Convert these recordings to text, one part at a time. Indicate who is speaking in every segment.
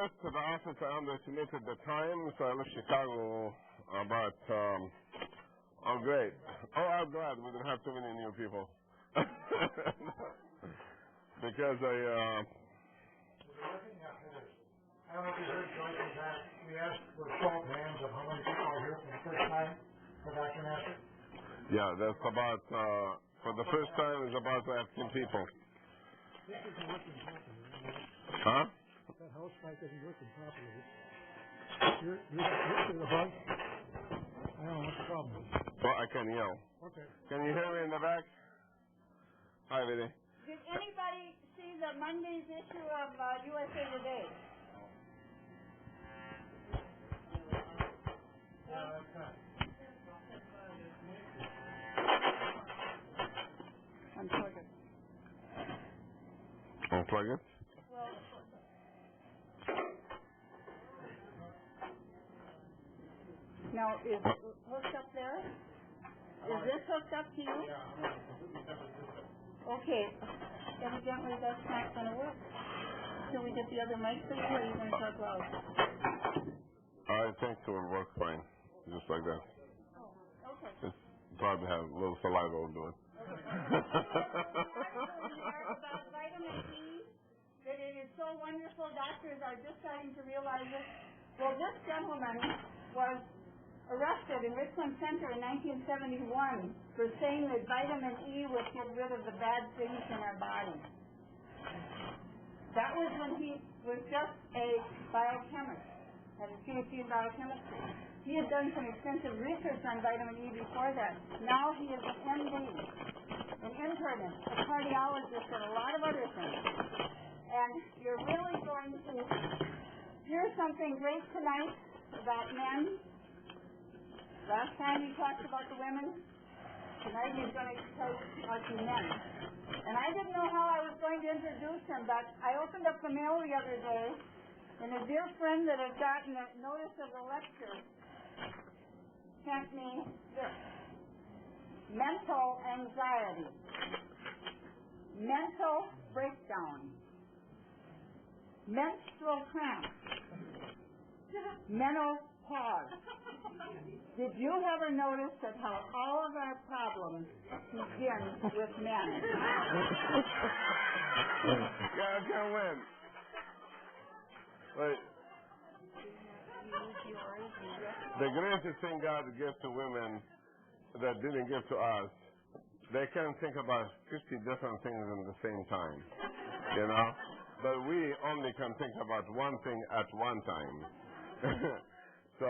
Speaker 1: first to the office, I underestimated the time, so I left Chicago about, oh great. Oh, I'm glad we didn't have too many new people. Because
Speaker 2: I don't know if you heard Joyce's ask. We asked for show of hands of how many people are here for the first time for Dr. Nasr.
Speaker 1: yeah, that's about, for the first time, it's about 15 people.
Speaker 2: This isn't working properly.
Speaker 1: Huh?
Speaker 2: That house mic isn't working properly. You're the bug? I don't know what the problem is.
Speaker 1: Well, I can yell.
Speaker 2: Okay.
Speaker 1: Can you hear me in the back? Hi, Vinny.
Speaker 3: Did anybody see the Monday's issue of USA Today? Unplug it.
Speaker 1: Unplug it?
Speaker 3: Well, now, is it hooked up there? Is this hooked up to you? Okay. Evidently, that's not going to work. Can we get the other mic for you, or are you going to talk loud?
Speaker 1: I think it will work fine, just like that.
Speaker 3: Oh, okay.
Speaker 1: Just probably have a little saliva will do it.
Speaker 3: About vitamin E, that it is so wonderful. Doctors are just starting to realize it. Well, this gentleman was arrested in Richland Center in 1971 for saying that vitamin E would get rid of the bad things in our body. That was when he was just a biochemist, had a PhD in biochemistry. He had done some extensive research on vitamin E before that. Now he is an MD, an internist, a cardiologist, and a lot of other things. And you're really going to hear something great tonight about men. Last time he talked about the women. Tonight he's going to tell you about the men. And I didn't know how I was going to introduce him, but I opened up the mail the other day, and a dear friend that had gotten a notice of the lecture sent me this. Mental anxiety. Mental breakdown. Menstrual cramps. Menopause. Did you ever notice that how all of our problems begin with men?
Speaker 1: Yeah, I can win. Wait. The greatest thing God gives to women that didn't give to us, they can think about 50 different things at the same time, you know? But we only can think about one thing at one time. So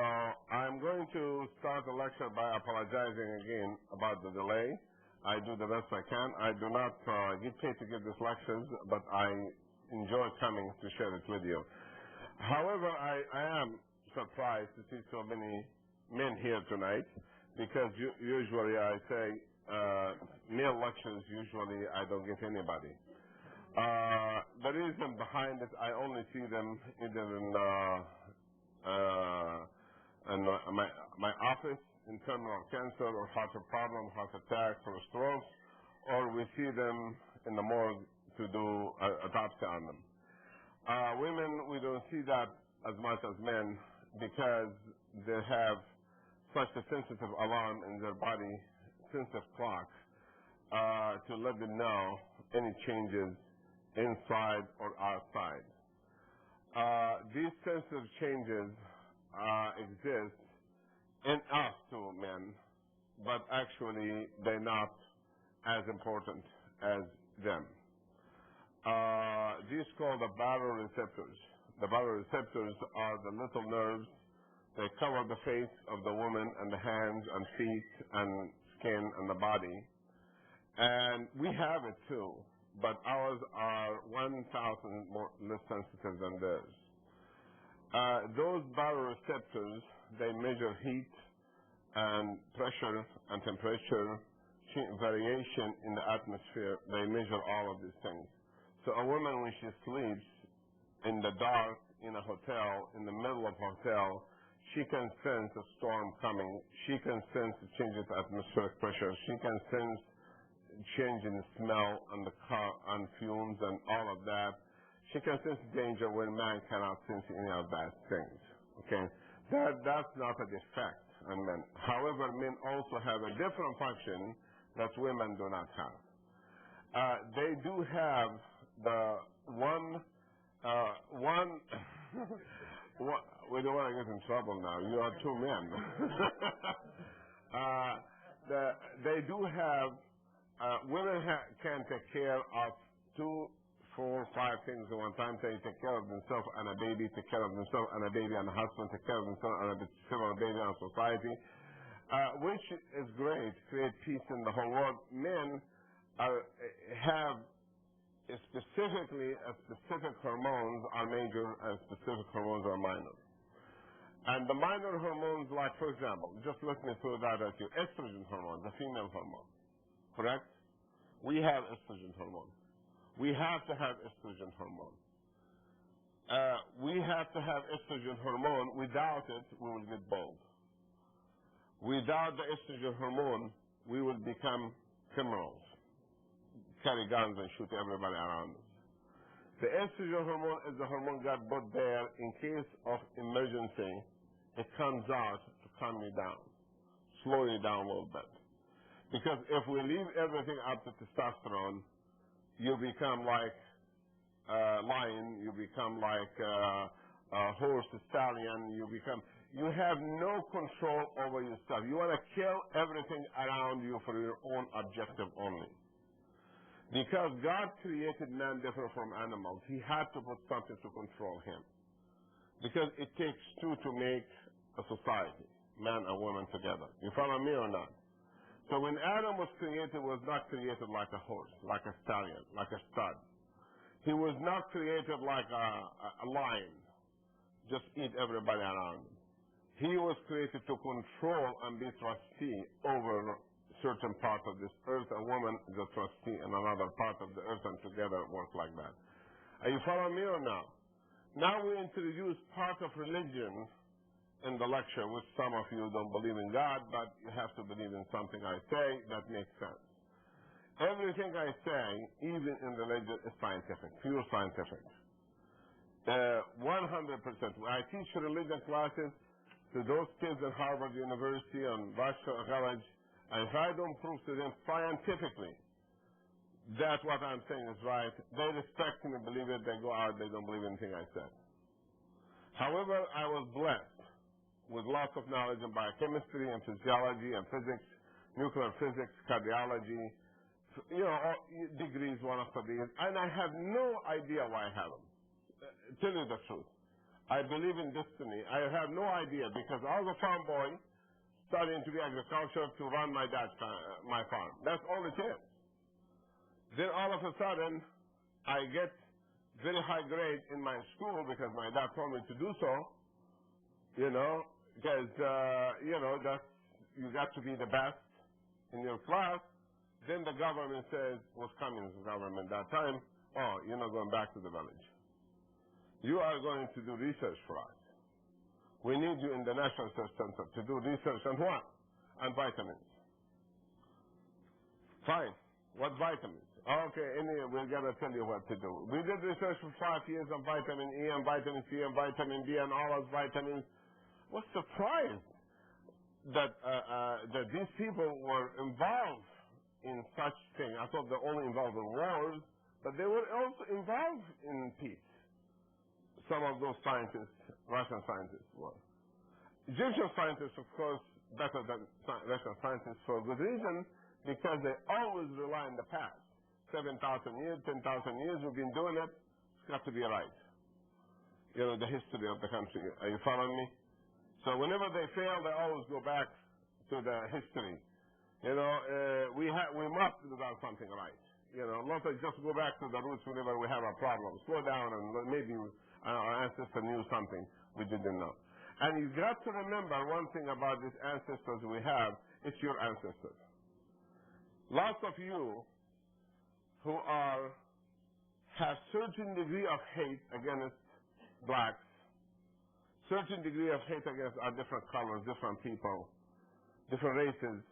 Speaker 1: I'm going to start the lecture by apologizing again about the delay. I do the best I can. I do not get paid to give these lectures, but I enjoy coming to share it with you. However, I am surprised to see so many men here tonight, because usually I say male lectures, usually I don't get anybody. The reason behind it, I only see them either in my office in terminal cancer or heart problem, heart attacks or strokes, or we see them in the morgue to do a autopsy on them. Women, we don't see that as much as men because they have such a sensitive alarm in their body, sensitive clock, to let them know any changes inside or outside. These sensitive changes exist in us too, men, but actually they're not as important as them. These called the baroreceptors. The baroreceptors are the little nerves. They cover the face of the woman and the hands and feet and skin and the body. And we have it too, but ours are 1,000 more less sensitive than theirs. Those baroreceptors, they measure heat and pressure and temperature, variation in the atmosphere. They measure all of these things. So a woman, when she sleeps in the dark in a hotel, in the middle of a hotel, she can sense a storm coming. She can sense the changes in atmospheric pressure. She can sense change in the smell and the car and fumes and all of that. She can sense danger when man cannot sense any of that things. Okay? That's not a defect in men. However, men also have a different function that women do not have. They do have the one we don't want to get in trouble now. You are two men. They do have, women can take care of 2, 4, 5 things at one time. They take care of themselves and a baby, take care of themselves and a baby and a husband, take care of themselves and a baby and a society, which is great, create peace in the whole world. Men have specific hormones are major and specific hormones are minor. And the minor hormones, like, for example, just let me throw that at you. Estrogen hormone, the female hormone, correct? We have estrogen hormone. We have to have estrogen hormone. We have to have estrogen hormone. Without it, we will get bald. Without the estrogen hormone, we will become criminals, carry guns and shoot everybody around us. The estrogen hormone is the hormone God put there in case of emergency. It comes out to calm you down, slow you down a little bit. Because if we leave everything up to testosterone, you become like a lion, you become like a horse, a stallion, you have no control over yourself. You want to kill everything around you for your own objective only. Because God created man different from animals, he had to put something to control him. Because it takes two to make a society, man and woman together. You follow me or not? So when Adam was created, was not created like a horse, like a stallion, like a stud. He was not created like a lion, just eat everybody around him. He was created to control and be trustee over certain part of this earth. A woman is a trustee in another part of the earth, and together work like that. Are you following me or not? Now we introduce part of religion in the lecture, which some of you don't believe in God, but you have to believe in something I say that makes sense. Everything I say, even in religion, is scientific, pure scientific. 100%. When I teach religion classes to those kids at Harvard University and Vassar College, and if I don't prove to them scientifically that what I'm saying is right, they respect me, believe it, they go out, they don't believe anything I said. However, I was blessed with lots of knowledge in biochemistry and physiology and physics, nuclear physics, cardiology, degrees, one after the other, and I have no idea why I have them. Tell you the truth. I believe in destiny. I have no idea because I was a farm boy studying to be agriculture to run my farm. That's all it is. Then all of a sudden, I get very high grade in my school because my dad told me to do so, because, you got to be the best in your class. Then the government says, was communist government that time, oh, you're not going back to the village. You are going to do research for us. We need you in the National Research Center to do research on what? On vitamins. Fine. What vitamins? Okay, anyway, we're going to tell you what to do. We did research for 5 years on vitamin E and vitamin C and vitamin B and all those vitamins. Was surprised that these people were involved in such thing. I thought they're only involved in wars, but they were also involved in peace. Some of those scientists, Russian scientists, were. Egyptian scientists, of course, better than Russian scientists for good reason, because they always rely on the past. 7,000 years, 10,000 years, we've been doing it. It's got to be right. The history of the country. Are you following me? So whenever they fail, they always go back to the history. We must do something right. Not just go back to the roots whenever we have a problem. Slow down and maybe our ancestor knew something we didn't know. And you got to remember one thing about these ancestors we have, it's your ancestors. Lots of you who have certain degree of hate against blacks, certain degree of hate against our different colors, different people, different races,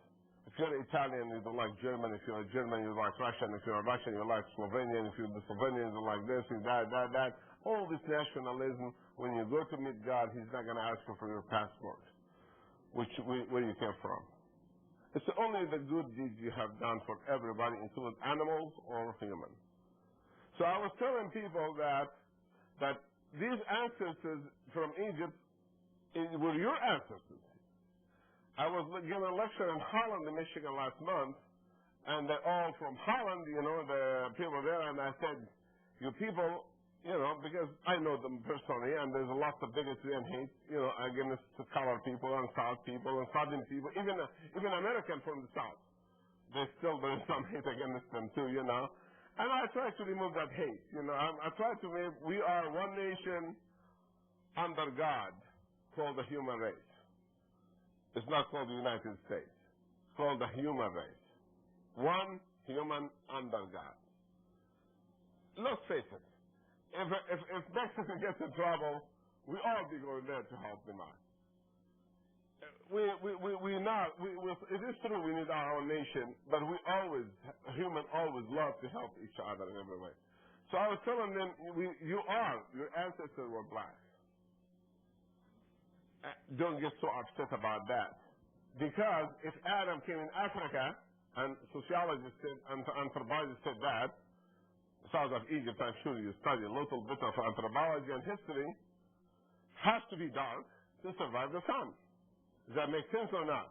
Speaker 1: If you're Italian, you don't like German. If you're a German, you like Russian. If you're a Russian, you like Slovenian. If you're the Slovenian, you like this, and that. All this nationalism, when you go to meet God, He's not going to ask you for your passport, where you came from. It's only the good deeds you have done for everybody, including animals or humans. So I was telling people that these ancestors from Egypt were your ancestors. I was giving a lecture in Holland, in Michigan last month, and they're all from Holland, the people there, and I said, you people, because I know them personally, and there's a lot of bigotry and hate, against the colored people and South people and Southern people, even American from the South. There's some hate against them too, And I try to remove that hate, I try to make, we are one nation under God called the human race. It's not called the United States. It's called the human race. One human under God. Let's face it. If Mexico gets in trouble, we all be going there to help them out. It is true we need our own nation, but humans always love to help each other in every way. So I was telling them, your ancestors were black. Don't get so upset about that. Because if Adam came in Africa, and sociologists said, and anthropologists said that, south of Egypt, I'm sure you study a little bit of anthropology and history, has to be dark to survive the sun. Does that make sense or not?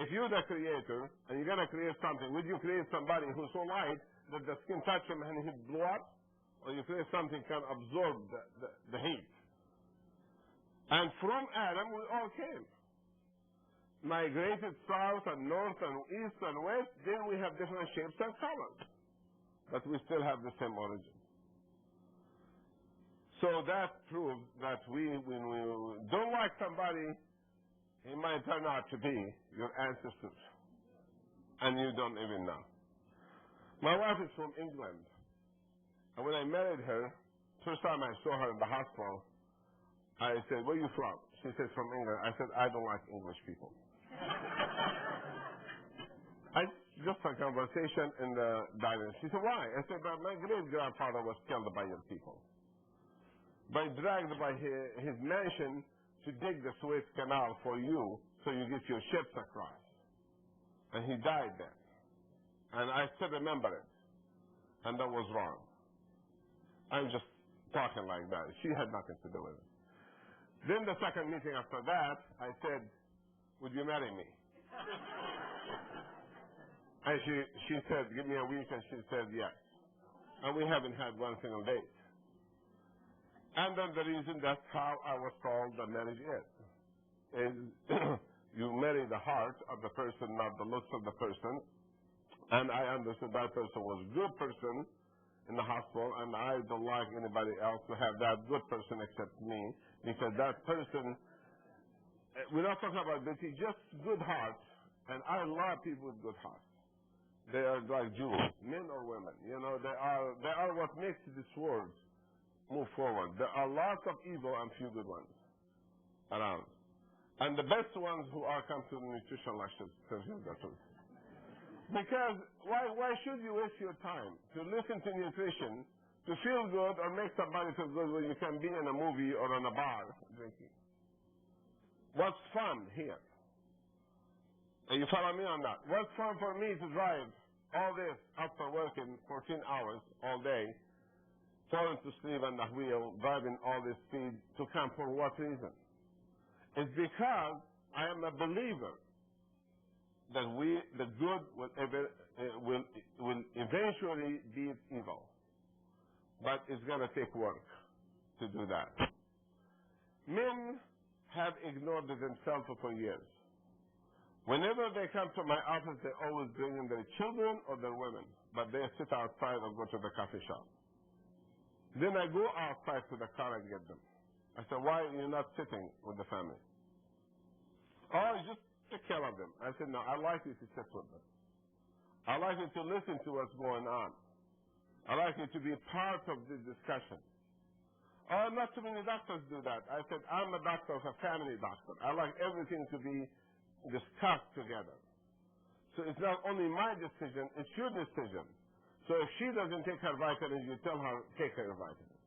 Speaker 1: If you're the creator, and you're going to create something, would you create somebody who's so light that the skin touch him and he blew up? Or you create something that can absorb the heat? And from Adam, we all came. Migrated south and north and east and west, then we have different shapes and colors. But we still have the same origin. So that proves that when we don't like somebody, he might turn out to be your ancestors. And you don't even know. My wife is from England. And when I married her, first time I saw her in the hospital, I said, where are you from? She said, from England. I said, I don't like English people. Just a conversation in the dining. She said, why? I said, my great-grandfather was killed by your people. Dragged by his mansion to dig the Suez Canal for you so you get your ships across. And he died there. And I still remember it. And that was wrong. I'm just talking like that. She had nothing to do with it. Then the second meeting after that, I said, would you marry me? And she said, give me a week, and she said yes. And we haven't had one single date. And then the reason, that's how I was told that marriage is you marry the heart of the person, not the looks of the person. And I understood that person was a good person in the hospital, and I don't like anybody else to have that good person except me, because that person, we're not talking about beauty, just good hearts, and I love people with good hearts. They are like jewels, men or women, they are what makes this world move forward. There are lots of evil and few good ones around. And the best ones who are come to the nutrition lectures tell you the truth. Because why should you waste your time to listen to nutrition, to feel good or make somebody feel good when you can be in a movie or in a bar drinking? What's fun here? And you follow me on that? What's fun for me to drive all this after working 14 hours all day, falling to sleep on the wheel, driving all this speed to come for what reason? It's because I am a believer that the good will eventually beat evil. But it's going to take work to do that. Men have ignored themselves for years. Whenever they come to my office, they always bring in their children or their women, but they sit outside or go to the coffee shop. Then I go outside to the car and get them. I said, why are you not sitting with the family? Oh, just take care of them. I said, no, I like you to sit with them. I like you to listen to what's going on. I like you to be part of this discussion. Oh, not too many doctors do that. I said, I'm a doctor, a family doctor. I like everything to be discussed together. So it's not only my decision, it's your decision. So if she doesn't take her vitamins, you tell her, take her vitamins.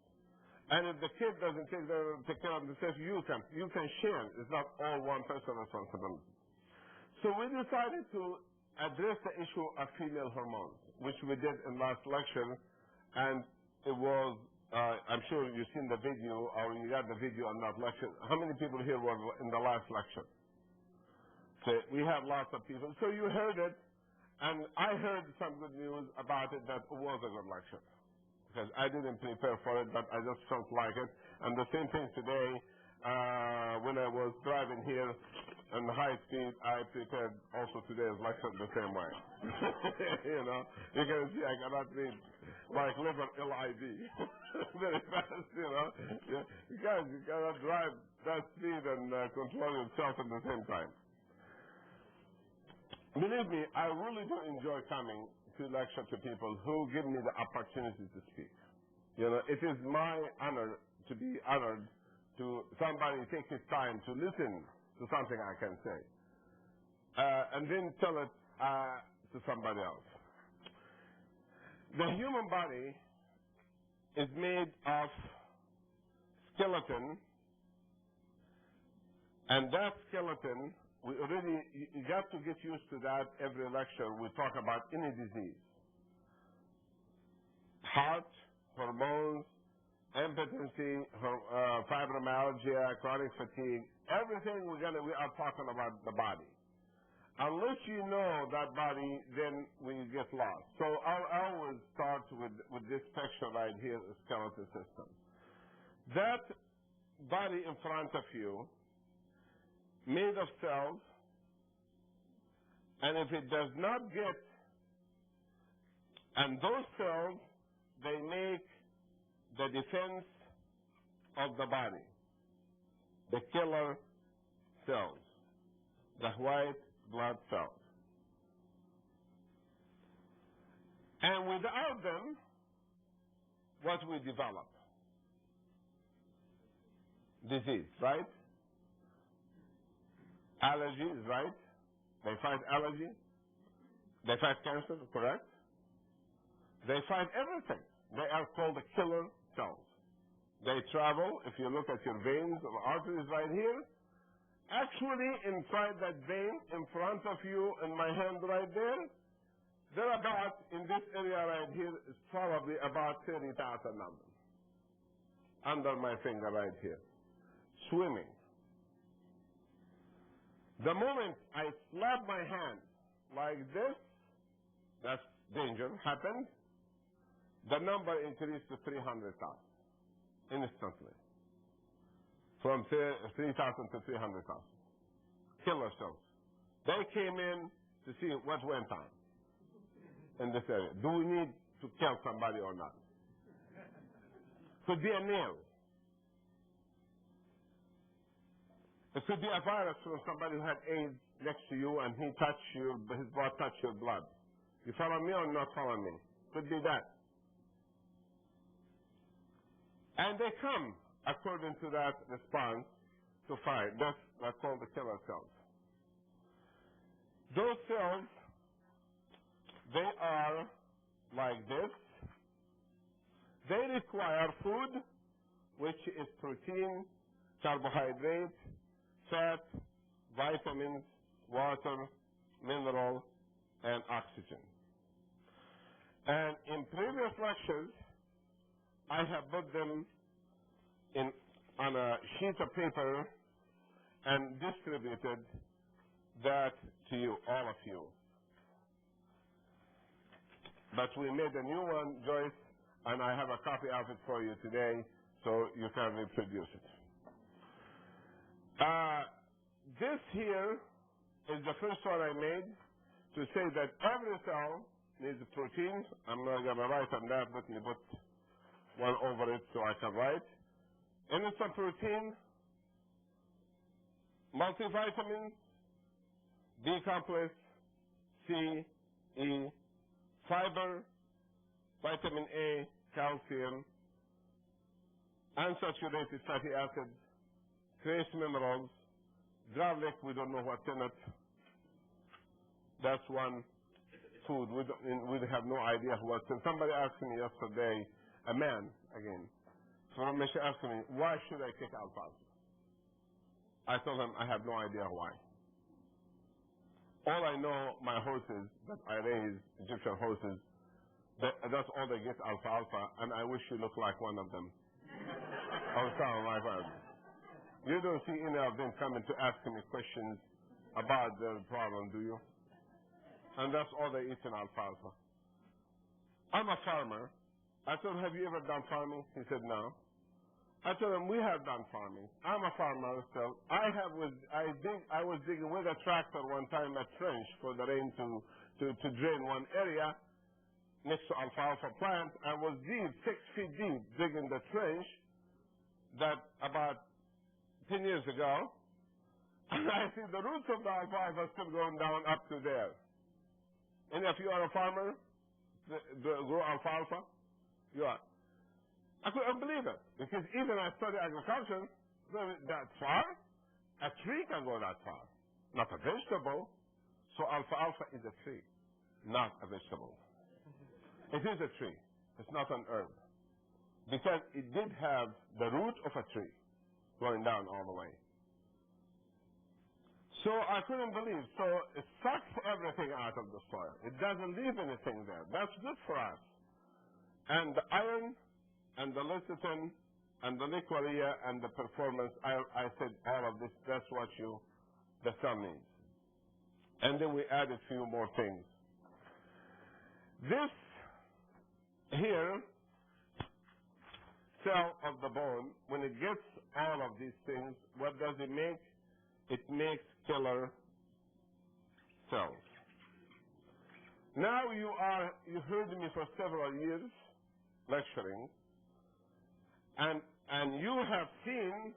Speaker 1: And if the kid doesn't take care of themselves, you can share. It's not all one person's responsibility. So we decided to address the issue of female hormones, which we did in last lecture, and it was, I'm sure you've seen the video, or you got the video on that lecture. How many people here were in the last lecture? So we have lots of people. So you heard it, and I heard some good news about it, that it was a good lecture. Because I didn't prepare for it, but I just felt like it. And the same thing today, when I was driving here on the high speed, I prepared also today's lecture the same way. You know, you can see I cannot read like liver LID very fast, you know. You cannot drive that speed and control yourself at the same time. Believe me, I really do enjoy coming to lecture to people who give me the opportunity to speak. You know, it is my honor to be honored to somebody take his time to listen to something I can say, and then tell it to somebody else. The human body is made of skeleton, and that skeleton, you got to get used to that every lecture. We talk about any disease. Heart, hormones, impotency, fibromyalgia, chronic fatigue, everything we are talking about the body. Unless you know that body, then we get lost. So I always start with this picture right here, the skeletal system. That body in front of you, made of cells, and if it does not get, and those cells, they make the defense of the body, the killer cells, the white blood cells. And without them, what we develop? Disease, right? Allergies, right? They fight allergy. They fight cancer, correct? They fight everything. They are called the killer cells. They travel, if you look at your veins or arteries right here, actually inside that vein in front of you in my hand right there, they're about, in this area right here, is probably about 30,000 of them. Under my finger right here. Swimming. The moment I slap my hand like this, that's danger, happened, the number increased to 300,000 instantly. From 3,000 to 300,000. Killer cells. They came in to see what went on in this area. Do we need to kill somebody or not? Could be a nail. It could be a virus from somebody who had AIDS next to you and his blood touched your blood. You follow me or not follow me? Could be that. And they come according to that response to fight. That's called the killer cells. Those cells, they are like this. They require food, which is protein, carbohydrate, fat, vitamins, water, mineral, and oxygen. And in previous lectures, I have put them on a sheet of paper and distributed that to you, all of you. But we made a new one, Joyce, and I have a copy of it for you today, so you can reproduce it. This here is the first one I made to say that every cell needs proteins. I'm not going to write on that. Let me put one over it so I can write. And it's a protein, multivitamins, B complex, C, E, fiber, vitamin A, calcium, unsaturated fatty acids, trace minerals, garlic, we don't know what's in it, That's one food. We have no idea what. So somebody asked me yesterday, a man again, from Misha asked me, why should I take alfalfa? I told him I have no idea why. All I know, my horses that I raise, Egyptian horses, that's all they get, alfalfa, and I wish you looked like one of them. I was telling my friend, you don't see any of them coming to ask me questions about their problem, do you? And that's all they eat in alfalfa. I'm a farmer. I told him, have you ever done farming? He said, no. I told him, we have done farming. I'm a farmer, so I was digging with a tractor one time a trench for the rain to drain one area next to alfalfa plant. I was deep, 6 feet deep, digging the trench that about 10 years ago, and I see the roots of the alfalfa still going down up to there. And if you are a farmer, grow alfalfa, you are. I couldn't believe it, because even I study agriculture, that far, a tree can go that far, not a vegetable. So alfalfa is a tree, not a vegetable. It is a tree. It's not an herb, because it did have the root of a tree going down all the way. So I couldn't believe. So it sucks everything out of the soil. It doesn't leave anything there. That's good for us. And the iron and the lecithin and the liquoria and the performance, I said all of this, that's what the cell needs. And then we added a few more things. This here, cell of the bone, when it gets all of these things, what does it make? It makes killer cells. Now you heard me for several years lecturing, and you have seen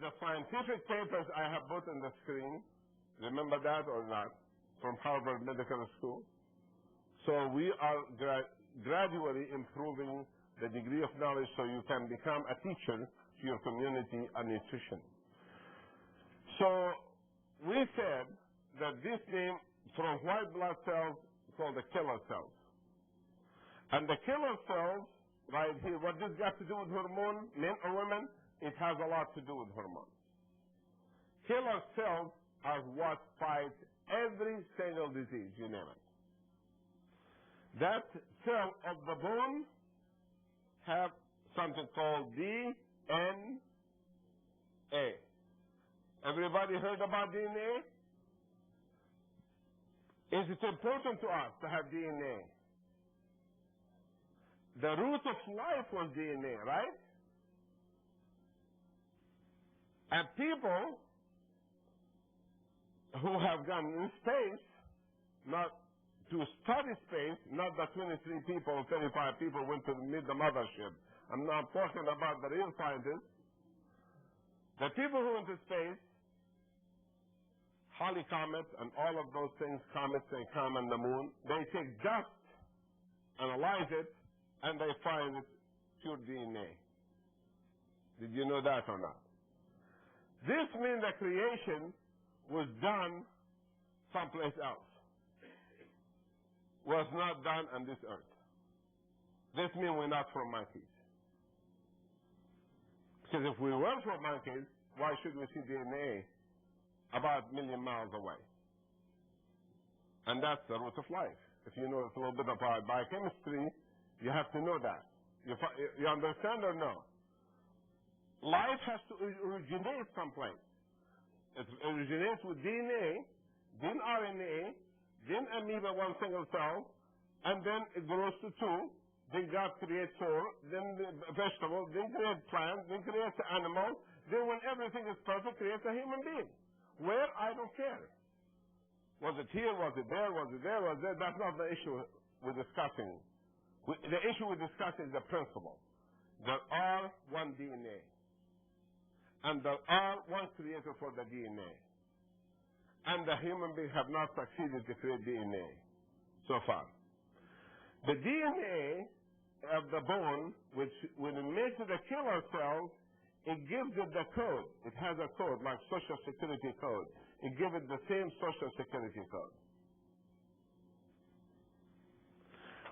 Speaker 1: the scientific papers I have put on the screen. Remember that or not? From Harvard Medical School. So we are gradually improving the degree of knowledge so you can become a teacher to your community on nutrition. So we said that this name from white blood cells called the killer cells. And the killer cells, right here, what this got to do with hormone, men or women? It has a lot to do with hormones. Killer cells are what fight every single disease, you name it. That cell of the bone have something called DNA. Everybody heard about DNA? Is it important to us to have DNA? The root of life was DNA, right? And people who have gone in space, not to study space, not the 23 people, 35 people went to meet the mothership. I'm not talking about the real scientists. The people who went to space, Halley Comet and all of those things, comets, they come on the moon, they take dust, analyze it, and they find it's pure DNA. Did you know that or not? This means the creation was done someplace else. Was not done on this earth. This means we're not from monkeys. Because if we were from monkeys, why should we see DNA about 1 million miles away? And that's the root of life. If you know a little bit about biochemistry, you have to know that. You understand or no? Life has to originate someplace. It originates with DNA, then RNA, then amoeba, one single cell, and then it grows to 2, then God creates 4, then the vegetable, then creates plant, then creates animal, then when everything is perfect, creates a human being. Where? I don't care. Was it here? Was it there? Was it there? Was it there? That's not the issue we're discussing. The issue we're discussing is the principle. There are one DNA. And there are one creator for the DNA. And the human beings have not succeeded to create DNA so far. The DNA of the bone, which when it makes the killer cells, it gives it the code. It has a code, like Social Security code. It gives it the same Social Security code.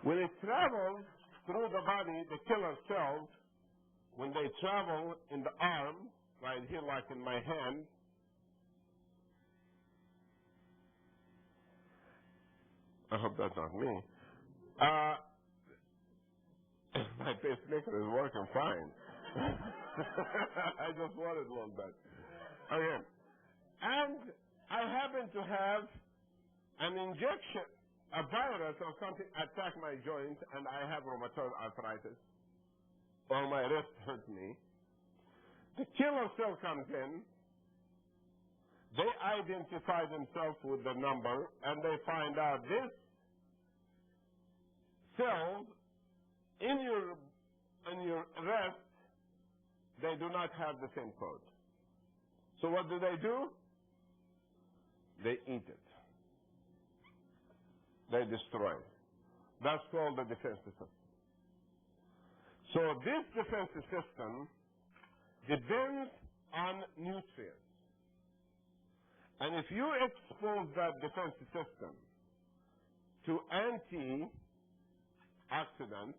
Speaker 1: When it travels through the body, the killer cells, when they travel in the arm, right here like in my hand, I hope that's not me. My pacemaker is working fine. I just worried a little bit. Okay. And I happen to have an injection, a virus or something attack my joint, and I have rheumatoid arthritis, or my wrist hurt me. The killer cell comes in. They identify themselves with the number, and they find out this cells in your rest, they do not have the same code. So what do? They eat it. They destroy it. That's called the defensive system. So this defensive system depends on nutrients. And if you expose that defensive system to antioxidants,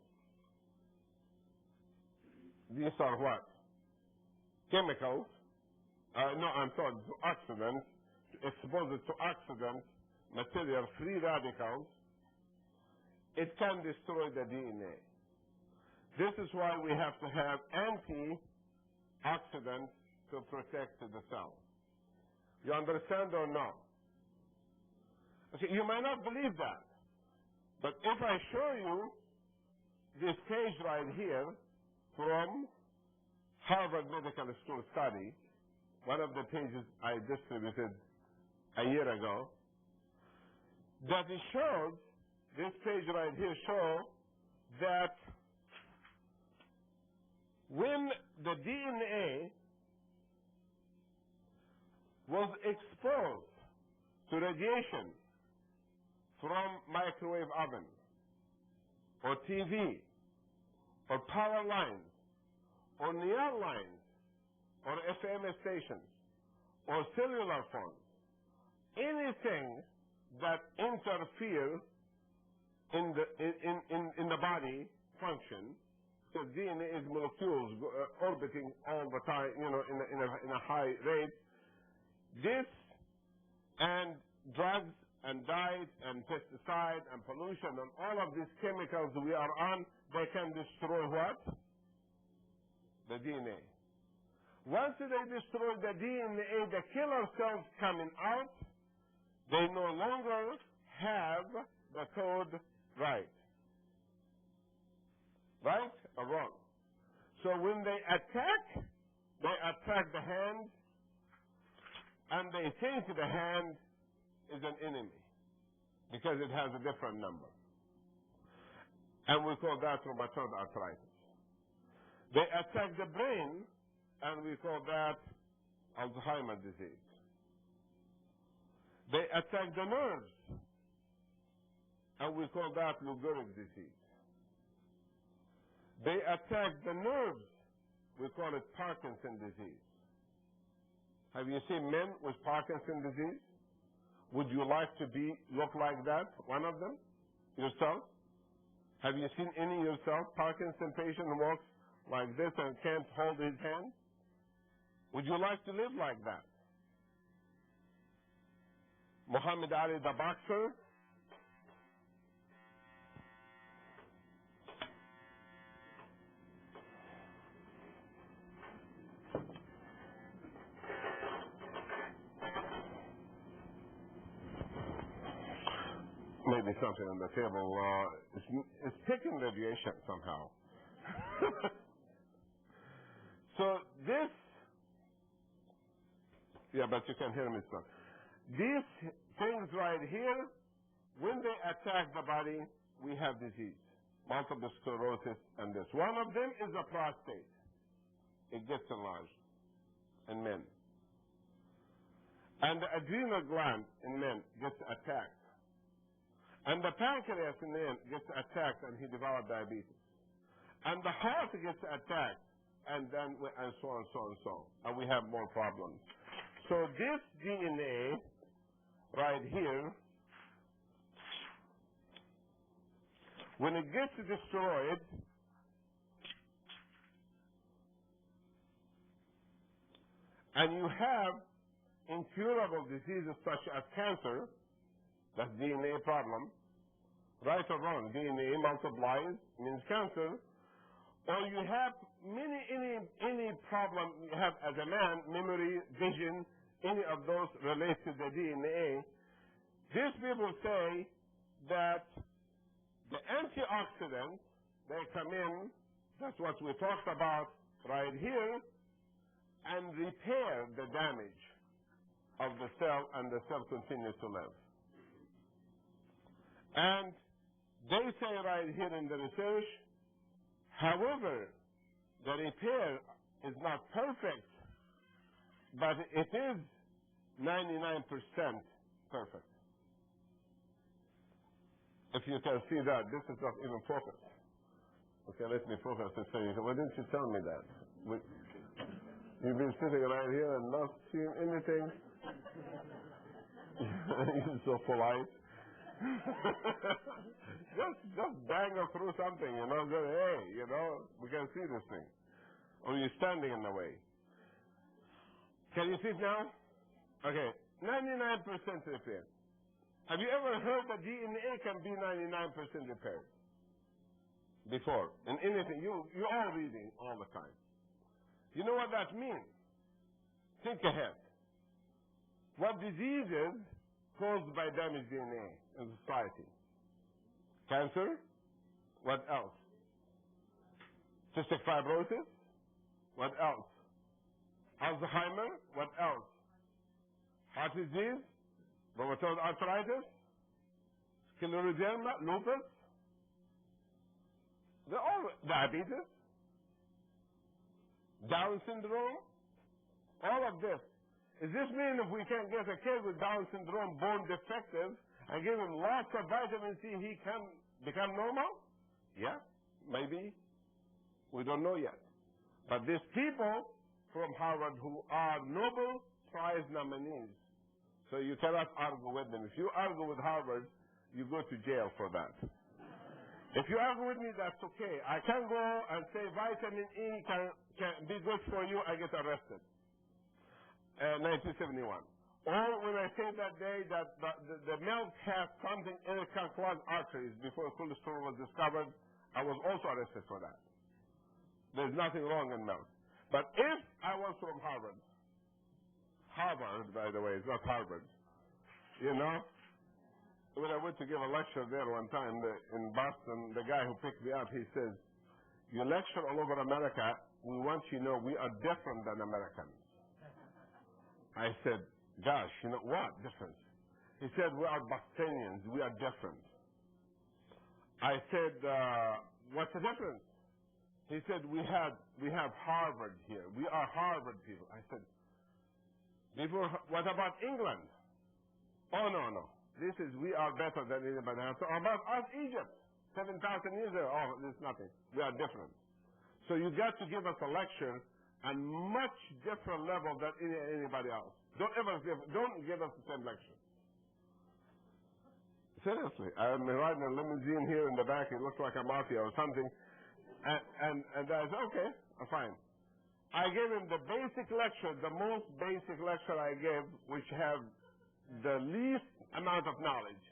Speaker 1: these are what? Chemicals. To oxidants. Expose it to oxidants, material, free radicals, it can destroy the DNA. This is why we have to have antioxidants to protect the cell. You understand or no? Okay, you might not believe that, but if I show you this page right here from Harvard Medical School study, one of the pages I distributed a year ago, that it shows, this page right here shows that when the DNA was exposed to radiation from microwave oven or TV or power lines or neon lines or FM stations or cellular phones, anything that interferes in the body function, because DNA is molecules orbiting all the time, in a high rate. This and drugs and diet and pesticide and pollution and all of these chemicals we are on, they can destroy what? The DNA. Once they destroy the DNA, the killer cells coming out, they no longer have the code right. Right or wrong? So when they attack the hand, and they think the hand is an enemy because it has a different number. And we call that rheumatoid arthritis. They attack the brain, and we call that Alzheimer's disease. They attack the nerves, and we call that Lou Gehrig's disease. They attack the nerves, we call it Parkinson's disease. Have you seen men with Parkinson's disease? Would you like to look like that, one of them, yourself? Have you seen any yourself? Parkinson's patient who walks like this and can't hold his hand? Would you like to live like that? Mohamed Ali, the boxer, maybe something on the table. It's taking radiation somehow. So this, but you can hear me, sir. These things right here, when they attack the body, we have disease, multiple sclerosis, and this. One of them is the prostate. It gets enlarged in men. And the adrenal gland in men gets attacked. And the pancreas in the end gets attacked, and he develops diabetes. And the heart gets attacked, and so on, so on, so on. And we have more problems. So this DNA right here When it gets destroyed, and you have incurable diseases such as cancer, that's DNA problem, right or wrong, DNA multiplies, means cancer, or you have any problem you have as a man, memory, vision, any of those relate to the DNA, these people say that the antioxidants, they come in, that's what we talked about right here, and repair the damage of the cell, and the cell continues to live. And they say right here in the research, however, the repair is not perfect, but it is 99% perfect. If you can see that, this is not even focused. Okay, let me focus and say, why didn't you tell me that? You've been sitting right here and not seeing anything. You're so polite. just bang her through something, say, hey, we can see this thing. Or you're standing in the way. Can you see it now? Okay, 99% repair. Have you ever heard that DNA can be 99% repaired? Before, in anything, you're all reading all the time. You know what that means? Think ahead. What diseases caused by damaged DNA in society? Cancer? What else? Cystic fibrosis? What else? Alzheimer? What else? Heart disease? Rheumatoid arthritis? Scleroderma? Lupus? They're all diabetes? Down syndrome? All of this. Does this mean if we can get a kid with Down syndrome born defective and give him lots of vitamin C, he can become normal? Yeah, maybe. We don't know yet. But these people from Harvard who are Nobel Prize nominees, so you cannot argue with them. If you argue with Harvard, you go to jail for that. If you argue with me, that's okay. I can go and say vitamin E can be good for you, I get arrested. 1971. Or when I say that day that the milk has something in it can clog arteries before cholesterol was discovered, I was also arrested for that. There's nothing wrong in milk. But if I was from Harvard, by the way, it's not Harvard, when I went to give a lecture there one time in Boston, the guy who picked me up, he says, you lecture all over America, we want you to know we are different than Americans. I said, gosh, what difference? He said, we are Bostonians, we are different. I said, what's the difference? He said, we have Harvard here. We are Harvard people. I said, what about England? Oh, no. We are better than anybody else. So about us, Egypt, 7,000 years ago, there's nothing. We are different. So you got to give us a lecture on much different level than anybody else. Don't give us the same lecture. Seriously, I'm riding a limousine here in the back. It looks like a mafia or something. And I said, okay, fine. I gave him the basic lecture, the most basic lecture I gave, which have the least amount of knowledge.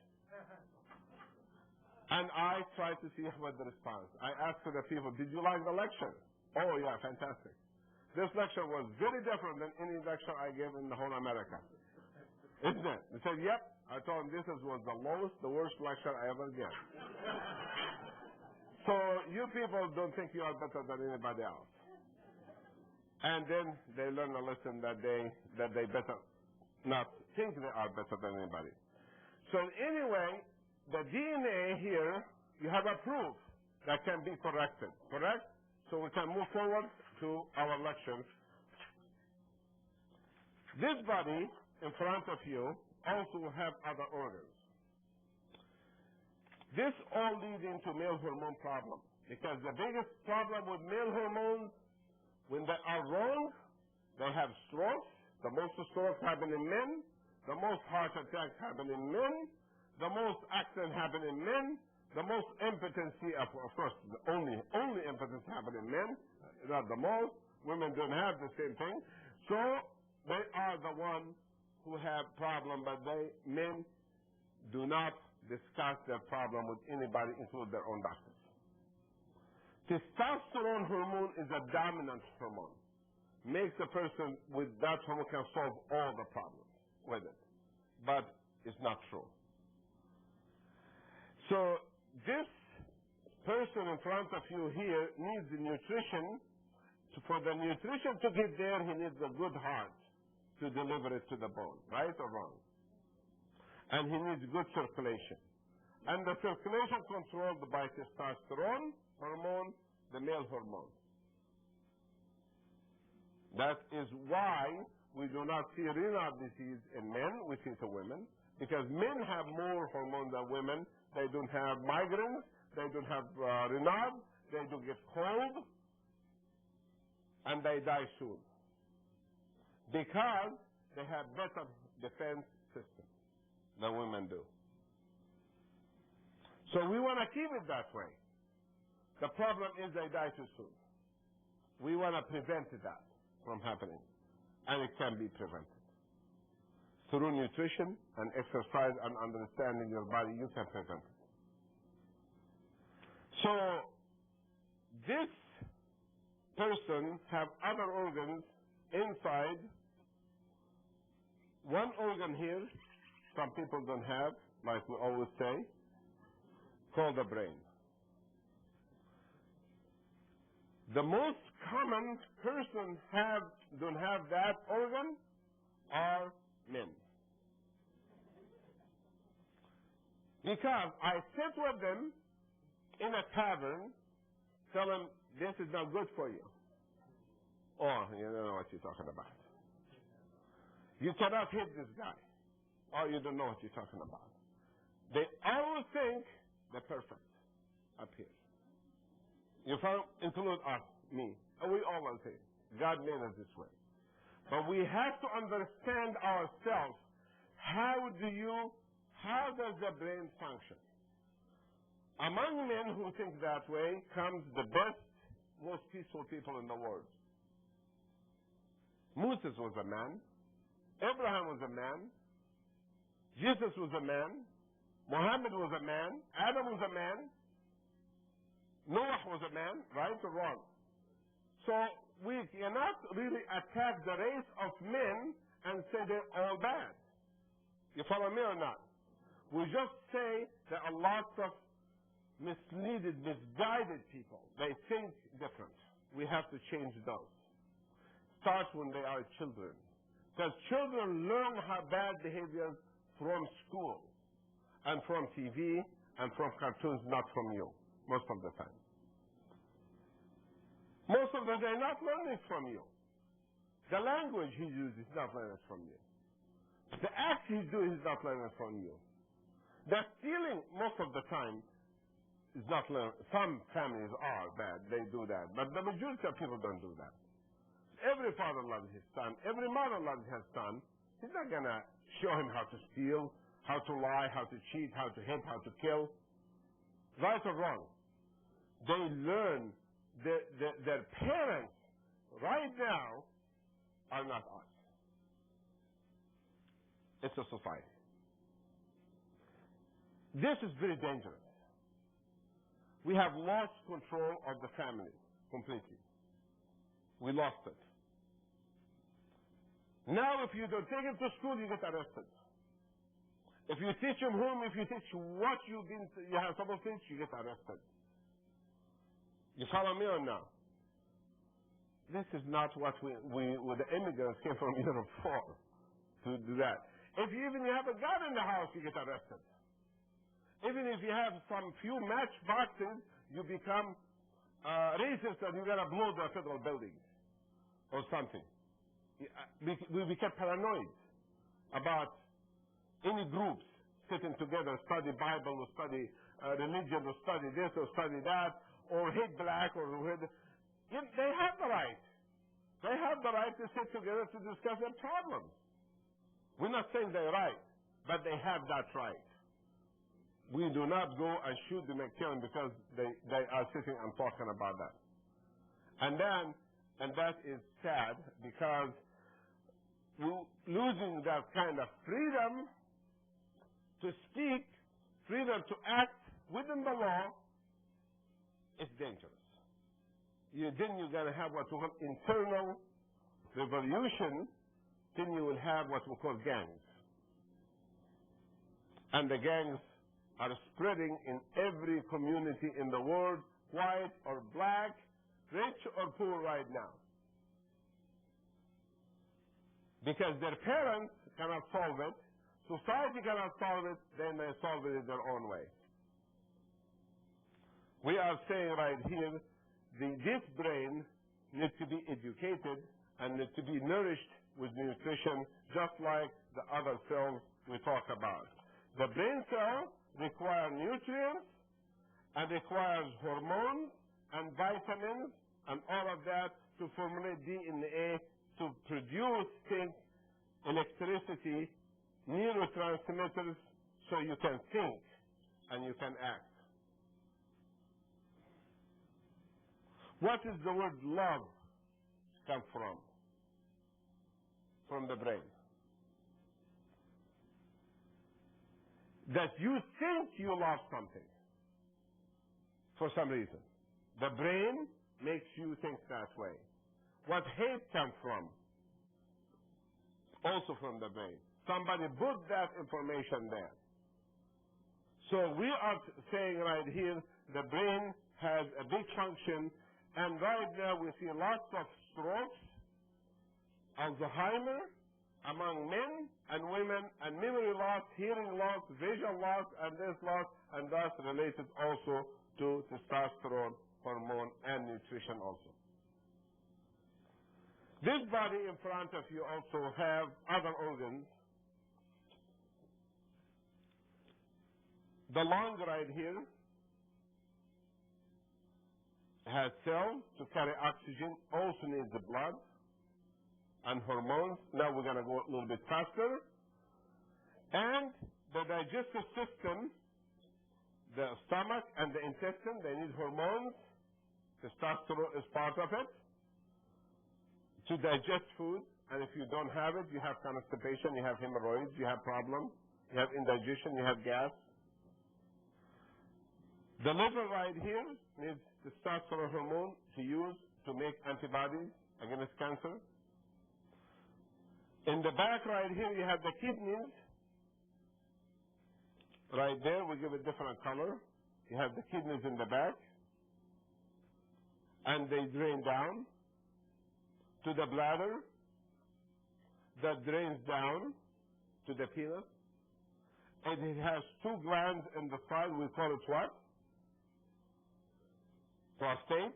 Speaker 1: And I tried to see what the response. I asked the people, did you like the lecture? Oh, yeah, fantastic. This lecture was very different than any lecture I gave in the whole America. Isn't it? They said, yep. I told them this was the worst lecture I ever gave. So you people don't think you are better than anybody else. And then they learn a lesson that they better not think they are better than anybody. So anyway, the DNA here, you have a proof that can be corrected, correct? So we can move forward to our lecture. This body in front of you also have other organs. This all leads into male hormone problem, because the biggest problem with male hormones, when they are wrong, they have strokes. The most strokes happen in men. The most heart attacks happen in men. The most accidents happen in men. The most impotency, of course, the only impotency happens in men, not the most. Women don't have the same thing. So they are the ones who have problem, but men do not discuss their problem with anybody, including their own doctors. Testosterone hormone is a dominant hormone. Makes a person with that hormone can solve all the problems with it. But it's not true. So this person in front of you here needs the nutrition. For the nutrition to get there, he needs a good heart to deliver it to the bone, right or wrong? And he needs good circulation. And the circulation controlled by testosterone hormone, the male hormone. That is why we do not see renal disease in men, we see it in women, because men have more hormones than women. They don't have migraines, they don't have renal, they don't get cold, and they die soon. Because they have better defense system than women do. So we want to keep it that way. The problem is they die too soon. We want to prevent that from happening. And it can be prevented. Through nutrition and exercise and understanding your body, you can prevent it. So this person have other organs inside. One organ here, some people don't have, like we always say, called the brain. The most common person don't have that organ are men. Because I sit with them in a tavern, tell them this is not good for you. Oh, you don't know what you're talking about. You cannot hit this guy. Oh, you don't know what you're talking about. They always think they're perfect up here. You include us, me. And we always say, God made us this way. But we have to understand ourselves. How does the brain function? Among men who think that way comes the best, most peaceful people in the world. Moses was a man. Abraham was a man. Jesus was a man. Mohamed was a man. Adam was a man. Noah was a man, right or wrong? So we cannot really attack the race of men and say they're all bad. You follow me or not? We just say there are lots of misguided people. They think different. We have to change those. Start when they are children. Because children learn how bad behaviors from school and from TV and from cartoons, not from you, most of the time. Most of them, they're not learning from you. The language he uses is not learning from you. The act he's doing is not learning from you. The stealing, most of the time, is not learning. Some families are bad, they do that. But the majority of people don't do that. Every father loves his son. Every mother loves her son. He's not going to show him how to steal, how to lie, how to cheat, how to hit, how to kill. Right or wrong? They learn. Their parents right now are not us. It's a society. This is very dangerous. We have lost control of the family completely. We lost it. Now, if you don't take him to school, you get arrested. If you teach him home, if you teach what you have supposed to teach, you get arrested. You follow me or not? This is not what the immigrants came from Europe for, to do that. If you have a gun in the house, you get arrested. Even if you have some few matchboxes, you become racist and you're going to blow the federal buildings or something. We become paranoid about any groups sitting together, study Bible or study religion or study this or study that, or hate black or hate. They have the right. They have the right to sit together to discuss their problems. We're not saying they're right, but they have that right. We do not go and shoot them and kill them because they are sitting and talking about that. And that is sad because losing that kind of freedom to speak, freedom to act within the law is dangerous. Then you're going to have what we call internal revolution. Then you will have what we call gangs. And the gangs are spreading in every community in the world, white or black, rich or poor right now. Because their parents cannot solve it, society cannot solve it, then they solve it in their own way. We are saying right here, this brain needs to be educated and needs to be nourished with nutrition, just like the other cells we talk about. The brain cell requires nutrients and requires hormones and vitamins and all of that to formulate DNA to produce things, electricity, neurotransmitters, so you can think and you can act. What is the word love come from? From the brain. That you think you love something for some reason. The brain makes you think that way. What hate comes from? Also from the brain. Somebody put that information there. So we are saying right here, the brain has a big function, and right now we see lots of strokes, Alzheimer among men and women, and memory loss, hearing loss, vision loss, and this loss, and that's related also to testosterone hormone and nutrition also. This body in front of you also have other organs. The lung right here has cells to carry oxygen, also needs the blood and hormones. Now we're going to go a little bit faster. And the digestive system, the stomach and the intestine, they need hormones. Testosterone is part of it to digest food. And if you don't have it, you have constipation, you have hemorrhoids, you have problems, you have indigestion, you have gas. The liver right here needs testosterone hormone to use to make antibodies against cancer. In the back right here, you have the kidneys. Right there, we give it different color. You have the kidneys in the back. And they drain down to the bladder. That drains down to the penis. And it has two glands in the side. We call it what? Prostate.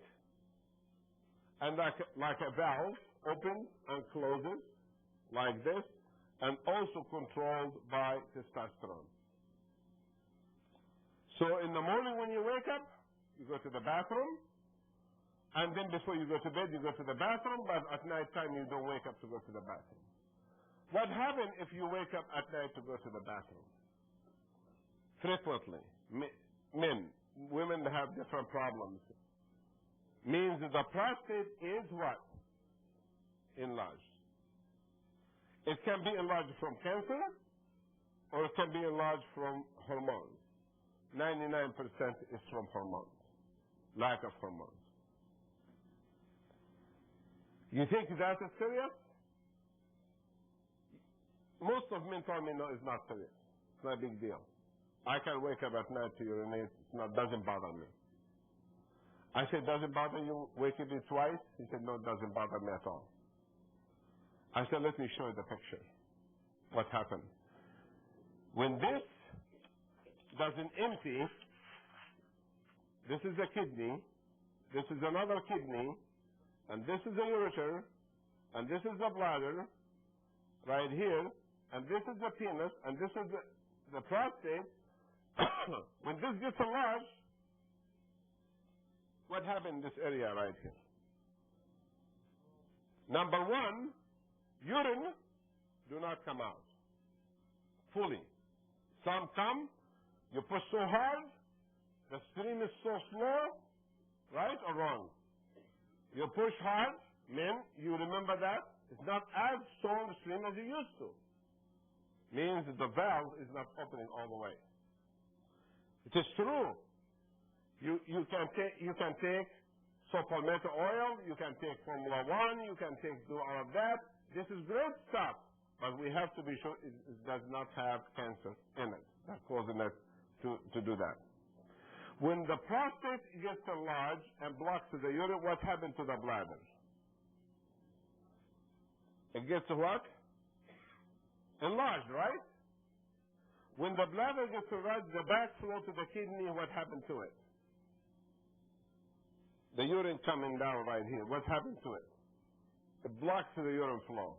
Speaker 1: And like a valve, opens and closes like this, and also controlled by testosterone. So in the morning when you wake up, you go to the bathroom, and then before you go to bed, you go to the bathroom, but at night time you don't wake up to go to the bathroom. What happens if you wake up at night to go to the bathroom? Frequently. Men, women have different problems. Means that the prostate is what? Enlarged. It can be enlarged from cancer, or it can be enlarged from hormones. 99% is from hormones, lack of hormones. You think that is serious? Most of men tell me no, it's not serious. It's not a big deal. I can wake up at night to urinate. It doesn't bother me. I said, doesn't bother you waking me twice? He said, no, it doesn't bother me at all. I said, let me show you the picture. What happened? When this doesn't empty, this is a kidney, this is another kidney, and this is a ureter, and this is the bladder, right here, and this is the penis, and this is the prostate. When this gets enlarged, what happened in this area right here? Number one, urine do not come out fully. Some come, You push so hard, the stream is so slow, right or wrong? You push hard, men, you remember that? It's not as strong a stream as it used to. Means the valve is not opening all the way. It is true. You can take palmetto oil, you can take Formula 1, you can do all of that. This is great stuff, but we have to be sure it does not have cancer in it. That's causing it to do that. When the prostate gets enlarged and blocks the urine, what happens to the bladder? It gets what? Enlarged, right? When the bladder gets enlarged, the backflow to the kidney, what happened to it? The urine coming down right here. What happened to it? It blocks the urine flow.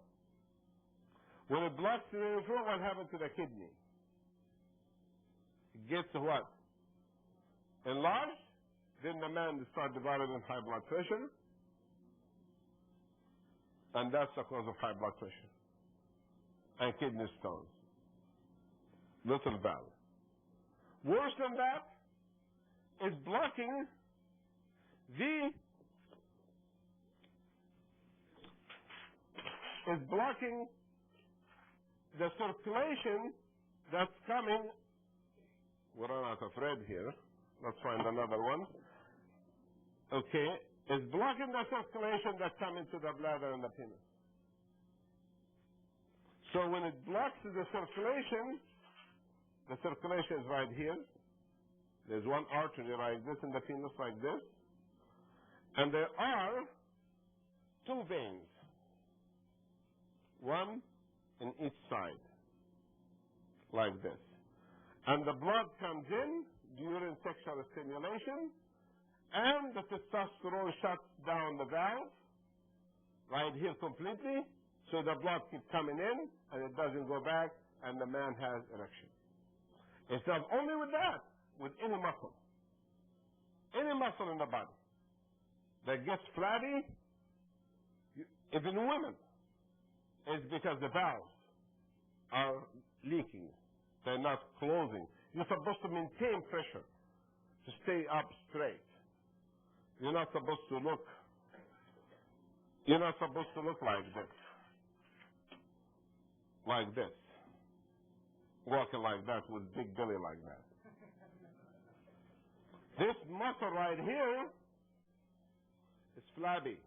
Speaker 1: When it blocks the urine flow, what happened to the kidney? It gets what? Enlarged. Then the man starts developing high blood pressure. And that's the cause of high blood pressure. And kidney stones. Little valve. Worse than that, it's blocking the circulation that's coming. We're out of red here. Let's find another one. Okay, it's blocking the circulation that's coming to the bladder and the penis. So when it blocks the circulation is right here. There's one artery like this in the penis like this. And there are two veins. One in each side. Like this. And the blood comes in during sexual stimulation, and the testosterone shuts down the valve right here completely, so the blood keeps coming in, and it doesn't go back, and the man has erection. It's not only with that, with any muscle in the body that gets flabby, even in women, it's because the valves are leaking. They're not closing. You're supposed to maintain pressure to stay up straight. You're not supposed to look like this. Like this. Walking like that with big belly like that. This muscle right here is flabby.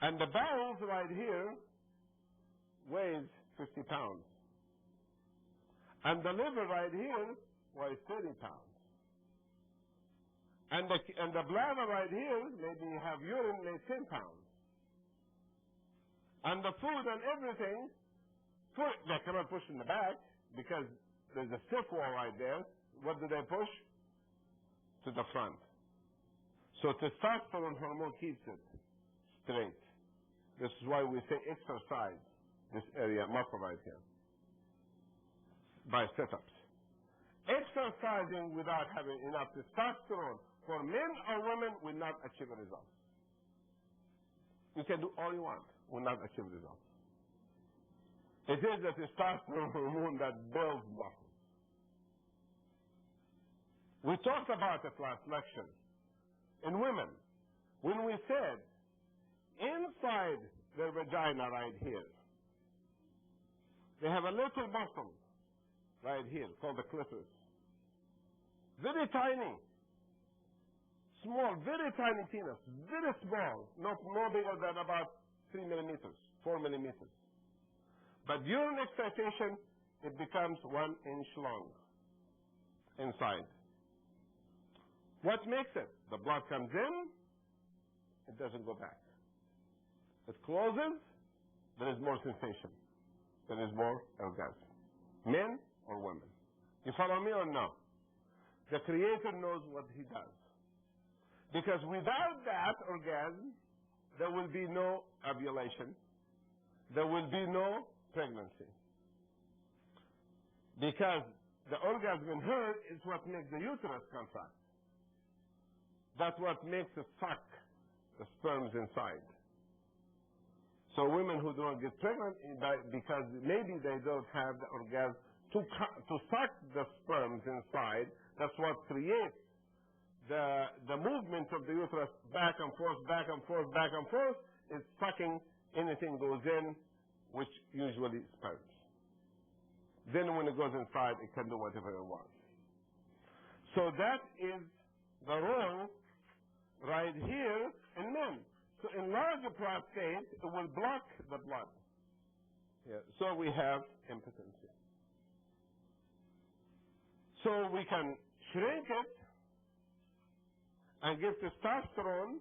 Speaker 1: And the bowels right here weighs 50 pounds. And the liver right here weighs 30 pounds. And the bladder right here, maybe you have urine, weighs 10 pounds. And the food and everything, they cannot push in the back because there's a stiff wall right there. What do they push? To the front. So testosterone hormone keeps it straight. This is why we say exercise this area, muscle right here, by sit-ups. Exercising without having enough testosterone for men or women will not achieve a result. You can do all you want, will not achieve results. It is the testosterone hormone that builds muscle. We talked about it last lecture. In women, when we said inside their vagina right here, they have a little muscle right here called the clitoris. Very tiny. Small, very tiny penis. Very small. No bigger than about 3 millimeters, 4 millimeters. But during excitation, it becomes 1 inch long inside. What makes it? The blood comes in, it doesn't go back. It closes, there is more sensation. There is more orgasm. Men or women. You follow me or no? The Creator knows what He does. Because without that orgasm, there will be no ovulation. There will be no pregnancy. Because the orgasm in her is what makes the uterus contract. That's what makes it suck the sperms inside. So women who don't get pregnant because maybe they don't have the orgasm to suck the sperms inside. That's what creates the movement of the uterus back and forth, back and forth, back and forth. It's sucking anything goes in, which usually sperms. Then when it goes inside, it can do whatever it wants. So that is the role right here in men. So enlarge the prostate, it will block the blood. Yeah. So we have impotency. So we can shrink it and give testosterone,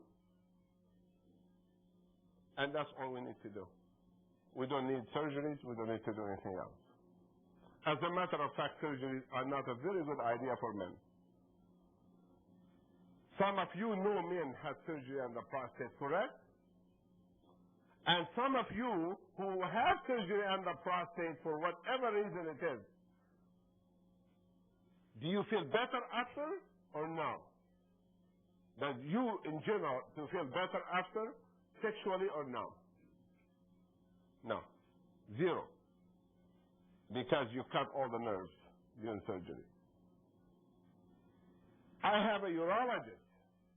Speaker 1: and that's all we need to do. We don't need surgeries. We don't need to do anything else. As a matter of fact, surgeries are not a very good idea for men. Some of you know men had surgery on the prostate, correct? And some of you who have surgery on the prostate for whatever reason it is, do you feel better after or no? Does you, in general, do you feel better after, sexually or no? No. Zero. Because you cut all the nerves during surgery. I have a urologist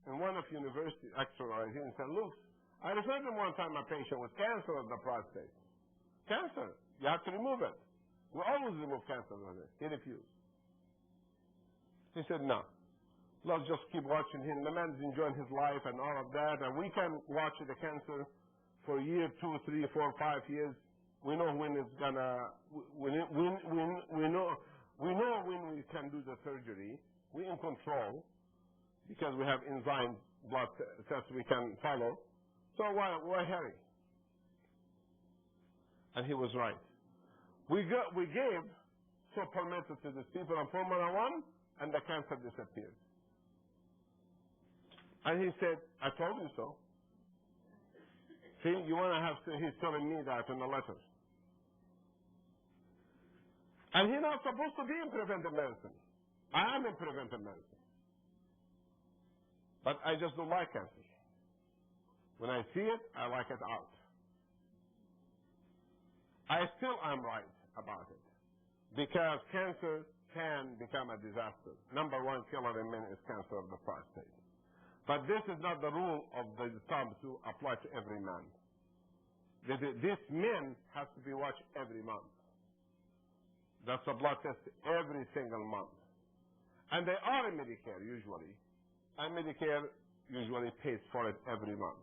Speaker 1: in one of university, actually right here in St. Luke's. I referred him one time a patient with cancer of the prostate. Cancer. You have to remove it. We always remove cancer with it. He refused. He said, no. Let's just keep watching him. The man's enjoying his life and all of that, and we can watch the cancer for a year, 2, 3, 4, 5 years. We know when it's gonna. We know when we can do the surgery. We're in control because we have enzyme blood tests we can follow. So why hurry? And he was right. We gave palmetto to these people on Formula 1, and the cancer disappeared. And he said, I told you so. See, you want to have, he's telling me that in the letters. And he's not supposed to be in preventive medicine. I am in preventive medicine. But I just don't like cancer. When I see it, I like it out. I still am right about it. Because cancer can become a disaster. Number one killer in men is cancer of the prostate. But this is not the rule of the thumb to apply to every man. This men has to be watched every month. That's a blood test every single month. And they are in Medicare usually. And Medicare usually pays for it every month.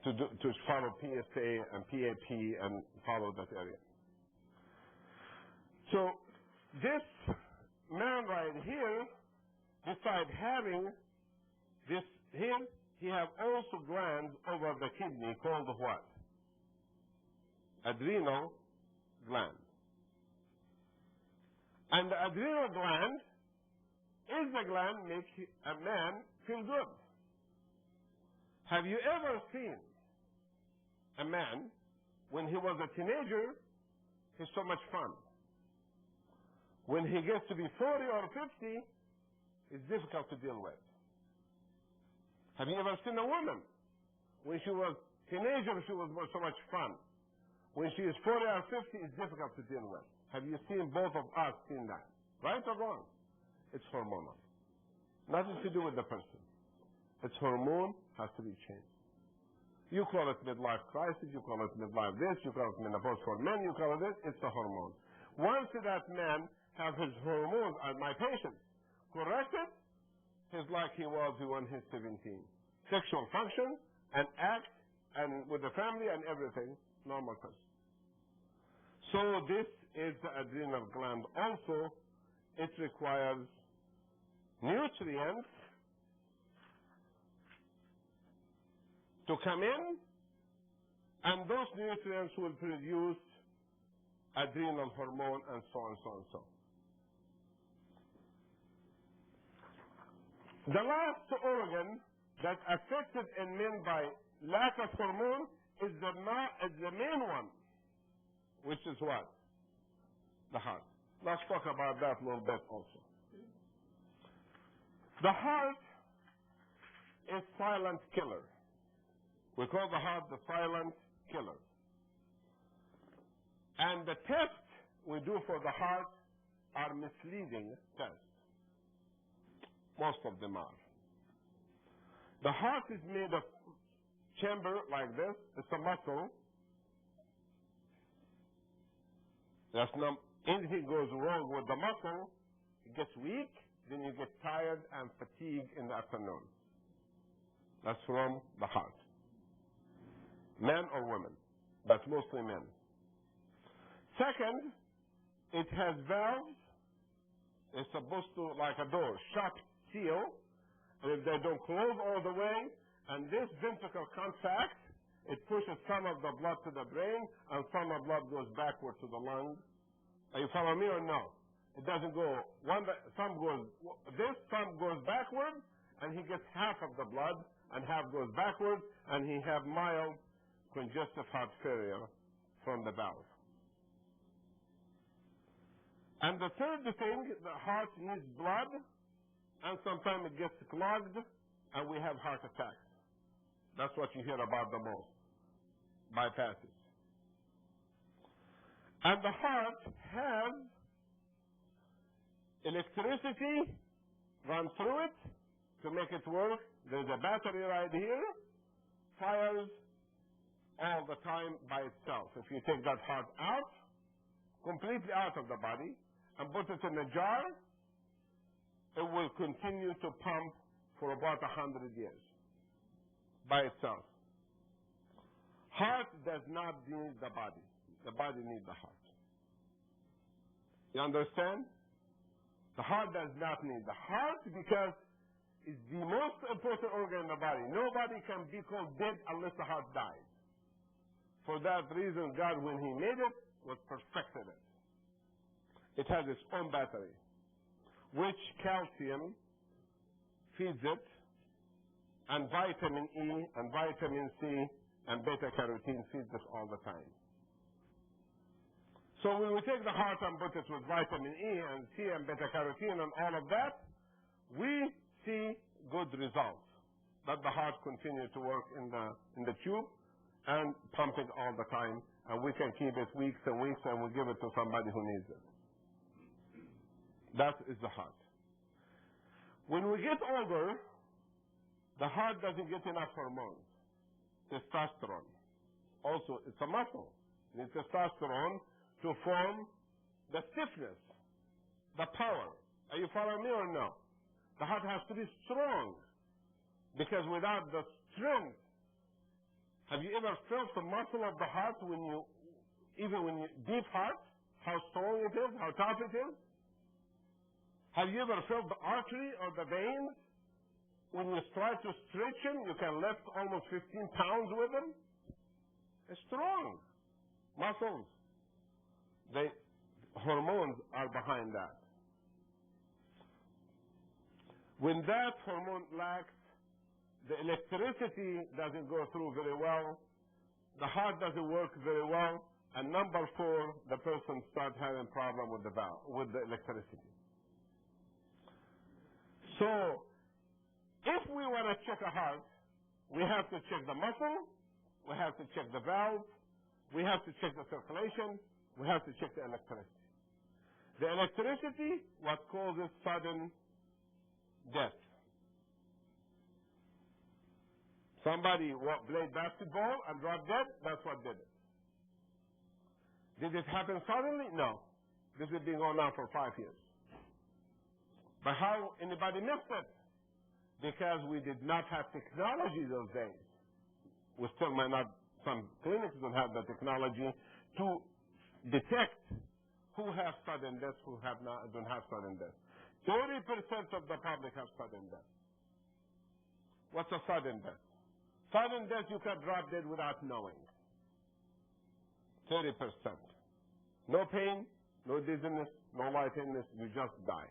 Speaker 1: To follow PSA and PAP and follow that area. So this man right here, besides having this here, he have also glands over the kidney called what? Adrenal gland. And the adrenal gland is the gland make a man feel good. Have you ever seen a man, when he was a teenager, he's so much fun. When he gets to be 40 or 50, it's difficult to deal with. Have you ever seen a woman? When she was a teenager, she was so much fun. When she is 40 or 50, it's difficult to deal with. Have you seen, both of us seen that? Right or wrong? It's hormonal. Nothing to do with the person. Its hormone has to be changed. You call it midlife crisis, you call it midlife this, you call it menopause for men, you call it this, it's the hormone. Once that man has his hormones, as my patient, corrected, he's like he was when he's 17. Sexual function and act and with the family and everything, normal person. So this is the adrenal gland also. It requires nutrients to come in, and those nutrients will produce adrenal hormone and so on, so on, so on. The last organ that's affected in men by lack of hormone is the main one, which is what? The heart. Let's talk about that a little bit also. The heart is silent killer. We call the heart the silent killer. And the test we do for the heart are misleading tests. Most of them are. The heart is made of chamber like this. It's a muscle. There's no, anything goes wrong with the muscle, it gets weak, then you get tired and fatigued in the afternoon. That's from the heart. Men or women, but mostly men. Second, it has valves. It's supposed to, like a door, shut, seal, and if they don't close all the way, and this ventricle contracts, it pushes some of the blood to the brain, and some of the blood goes backward to the lung. Are you following me or no? It doesn't go, some goes this, some goes backward, and he gets half of the blood, and half goes backward, and he have mild congestive heart failure from the valve. And the third thing, the heart needs blood, and sometimes it gets clogged, and we have heart attacks. That's what you hear about the most, bypasses. And the heart has electricity run through it to make it work. There's a battery right here, fires all the time by itself. If you take that heart out, completely out of the body, and put it in a jar, it will continue to pump for about 100 years by itself. Heart does not need the body. The body needs the heart. You understand? The heart does not need the heart because it's the most important organ in the body. Nobody can be called dead unless the heart dies. For that reason, God, when He made it, was perfected it. It has its own battery, which calcium feeds it, and vitamin E and vitamin C and beta-carotene feeds it all the time. So when we take the heart and put it with vitamin E and C and beta-carotene and all of that, we see good results. That the heart continues to work in the tube and pumping all the time, and we can keep it weeks and weeks, and we give it to somebody who needs it. That is the heart. When we get older, the heart doesn't get enough hormones. Testosterone. Also, it's a muscle. It needs testosterone to form the stiffness, the power. Are you following me or no? The heart has to be strong, because without the strength, have you ever felt the muscle of the heart deep heart, how strong it is, how tough it is? Have you ever felt the artery or the veins? When you try to stretch them, you can lift almost 15 pounds with them. It's strong muscles. The hormones are behind that. When that hormone lacks, the electricity doesn't go through very well, the heart doesn't work very well, and number 4, the person starts having problem with the valve, with the electricity. So, if we want to check a heart, we have to check the muscle, we have to check the valve, we have to check the circulation, we have to check the electricity. The electricity, what causes sudden death. Somebody played basketball and dropped dead, that's what did it. Did it happen suddenly? No. This has been going on for 5 years. But how anybody missed it? Because we did not have technology those days. We still might not, some clinics don't have the technology to detect who have sudden death, who don't have sudden death. 30% of the public have sudden death. What's a sudden death? Sudden death you can drop dead without knowing. 30%. No pain, no dizziness, no lightheadedness, you just die.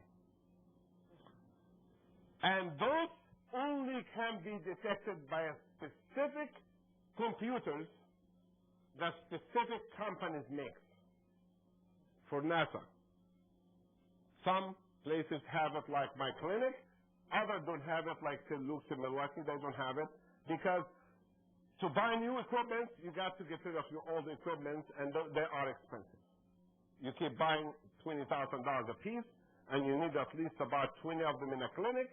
Speaker 1: And those only can be detected by a specific computers that specific companies make for NASA. Some places have it like my clinic, others don't have it like St. Luke's in Milwaukee, they don't have it, because to buy new equipment, you got to get rid of your old equipment, and they are expensive. You keep buying $20,000 a piece, and you need at least about 20 of them in a clinic.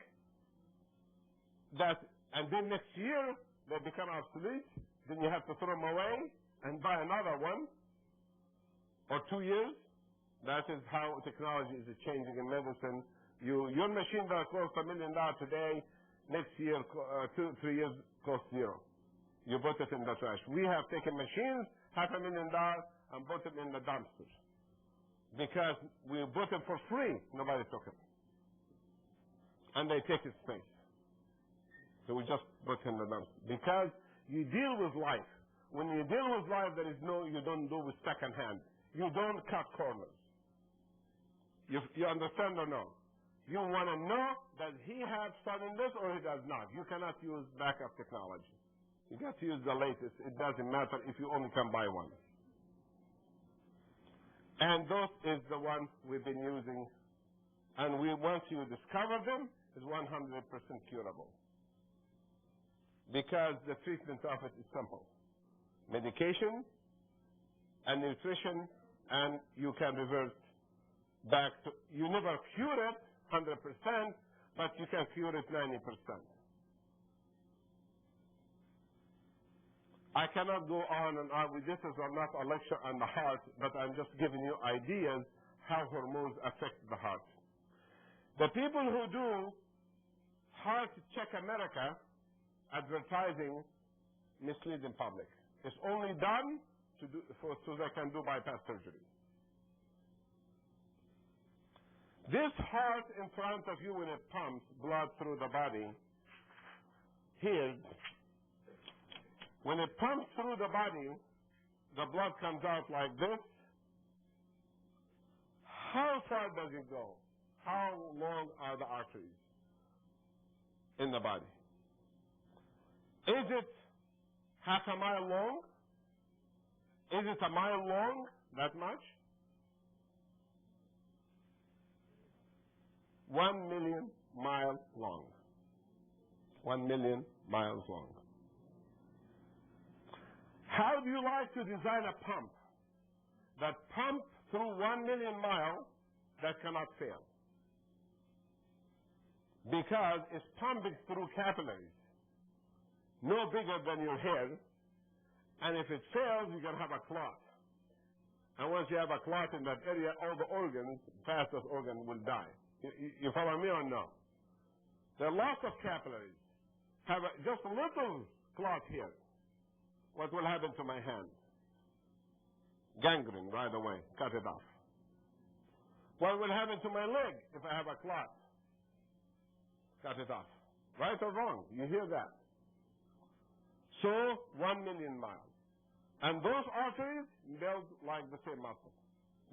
Speaker 1: And then next year, they become obsolete. Then you have to throw them away and buy another one. Or 2 years. That is how technology is changing in medicine. Your machine that costs $1 million today, next year, 2-3 years, costs zero. You put it in the trash. We have taken machines, $500,000, and put them in the dumpsters. Because we bought them for free, nobody took it. And they take its space. So we just put in the dumpster. Because you deal with life. When you deal with life, you don't do with second hand. You don't cut corners. You understand or no? You want to know, does he have sun in this or he does not? You cannot use backup technology. You got to use the latest. It doesn't matter if you only can buy one. And those is the one we've been using. And once you discover them, is 100% curable. Because the treatment of it is simple. Medication and nutrition, and you can revert back to, you never cure it 100%, but you can cure it 90%. I cannot go on and on with this. Is not a lecture on the heart, but I'm just giving you ideas how hormones affect the heart. The people who do Heart Check America advertising mislead the public. It's only done so they can do bypass surgery. This heart in front of you, when it pumps blood through the body, here, when it pumps through the body, the blood comes out like this. How far does it go? How long are the arteries in the body? Is it half a mile long? Is it a mile long? That much? 1 million miles long. 1 million miles long. How do you like to design a pump that pumps through 1 million miles that cannot fail? Because it's pumping through capillaries, no bigger than your head, and if it fails, you're going to have a clot. And once you have a clot in that area, all the organs, fastest organ, will die. You follow me or no? There are lots of capillaries. Have just a little clot here. What will happen to my hand? Gangrene right away. Cut it off. What will happen to my leg if I have a clot? Cut it off. Right or wrong? You hear that? So, 1 million miles. And those arteries build like the same muscle.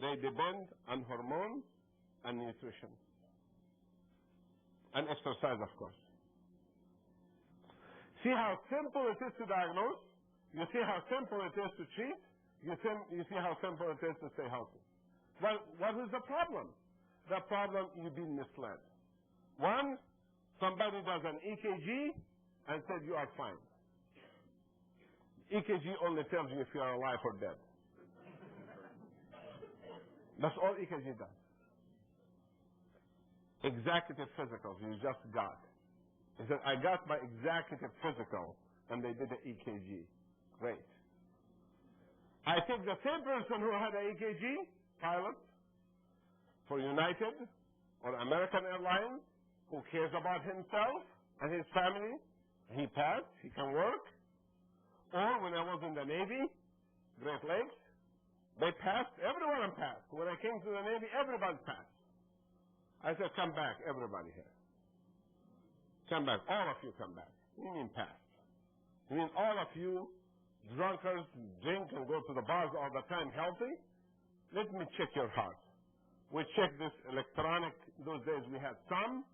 Speaker 1: They depend on hormones and nutrition. And exercise, of course. See how simple it is to diagnose? You see how simple it is to treat? You see how simple it is to stay healthy. Well, what is the problem? The problem, you've been misled. One, somebody does an EKG and said you are fine. EKG only tells you if you are alive or dead. That's all EKG does. Executive physicals you just got. He said, I got my executive physical, and they did the EKG. Great. I think the same person who had an EKG, pilot, for United or American Airlines, who cares about himself and his family, he passed, he can work. Or when I was in the Navy, Great Lakes, they passed, everyone passed. When I came to the Navy, everybody passed. I said, come back, everybody here. Come back, all of you come back. You mean passed? You mean all of you drunkards drink and go to the bars all the time healthy? Let me check your heart. We checked this electronic, those days we had some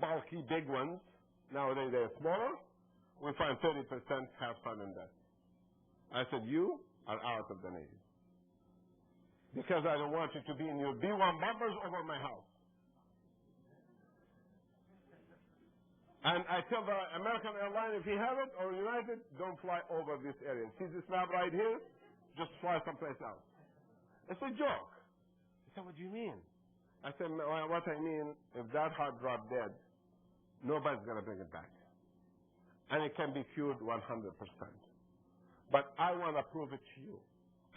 Speaker 1: bulky big ones. Nowadays they're smaller. We find 30% have sudden death. I said, you are out of the Navy. Because I don't want you to be in your B-1 bumpers over my house. And I tell the American airline, if you have it, or United, don't fly over this area. See this map right here? Just fly someplace else. It's a joke. He said, what do you mean? I said, well, what I mean, if that heart dropped dead, nobody's going to bring it back. And it can be cured 100%. But I want to prove it to you.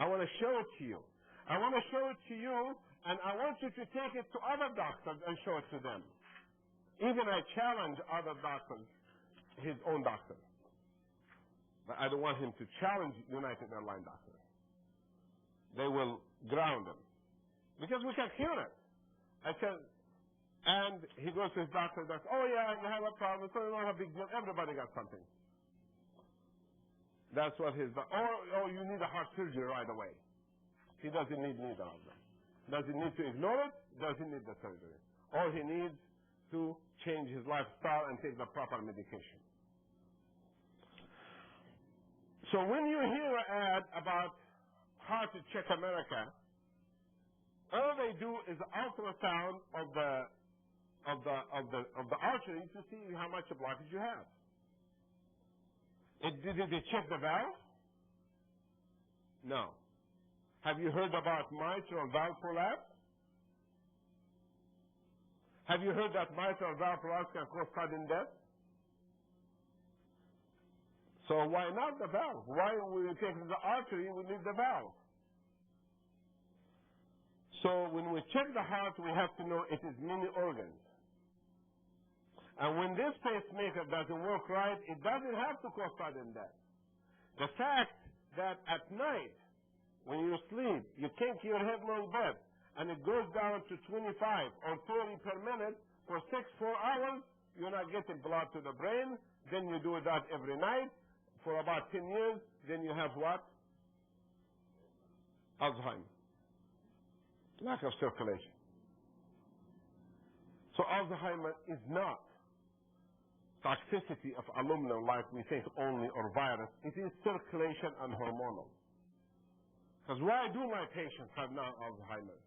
Speaker 1: I want to show it to you. I want to show it to you, and I want you to take it to other doctors and show it to them. Even I challenge other doctors, his own doctor. But I don't want him to challenge United Airlines doctors. They will ground him. Because we can cure it. I said, and he goes to his doctor and says, oh yeah, you have a problem, so you don't have a big deal. Everybody got something. That's what his doctor, oh, you need a heart surgery right away. He doesn't need neither of them. Does he need to ignore it? Does he need the surgery? Or he needs to change his lifestyle and take the proper medication. So when you hear an ad about how to check America, all they do is ultrasound of the artery to see how much blockage you have. Did they check the valve? No. Have you heard about mitral valve prolapse? Have you heard that mitral valve prolapse can cause sudden death? So why not the valve? Why when we take the artery, we need the valve? So when we check the heart, we have to know it is many organs. And when this pacemaker doesn't work right, it doesn't have to cause sudden death. The fact that at night, when you sleep, you kink your head on bed, and it goes down to 25 or 30 per minute for 4 hours, you're not getting blood to the brain. Then you do that every night for about 10 years. Then you have what? Alzheimer's. Lack of circulation. So Alzheimer's is not toxicity of aluminum like we think only, or virus. It is circulation and hormonal. Because why do my patients have now Alzheimer's?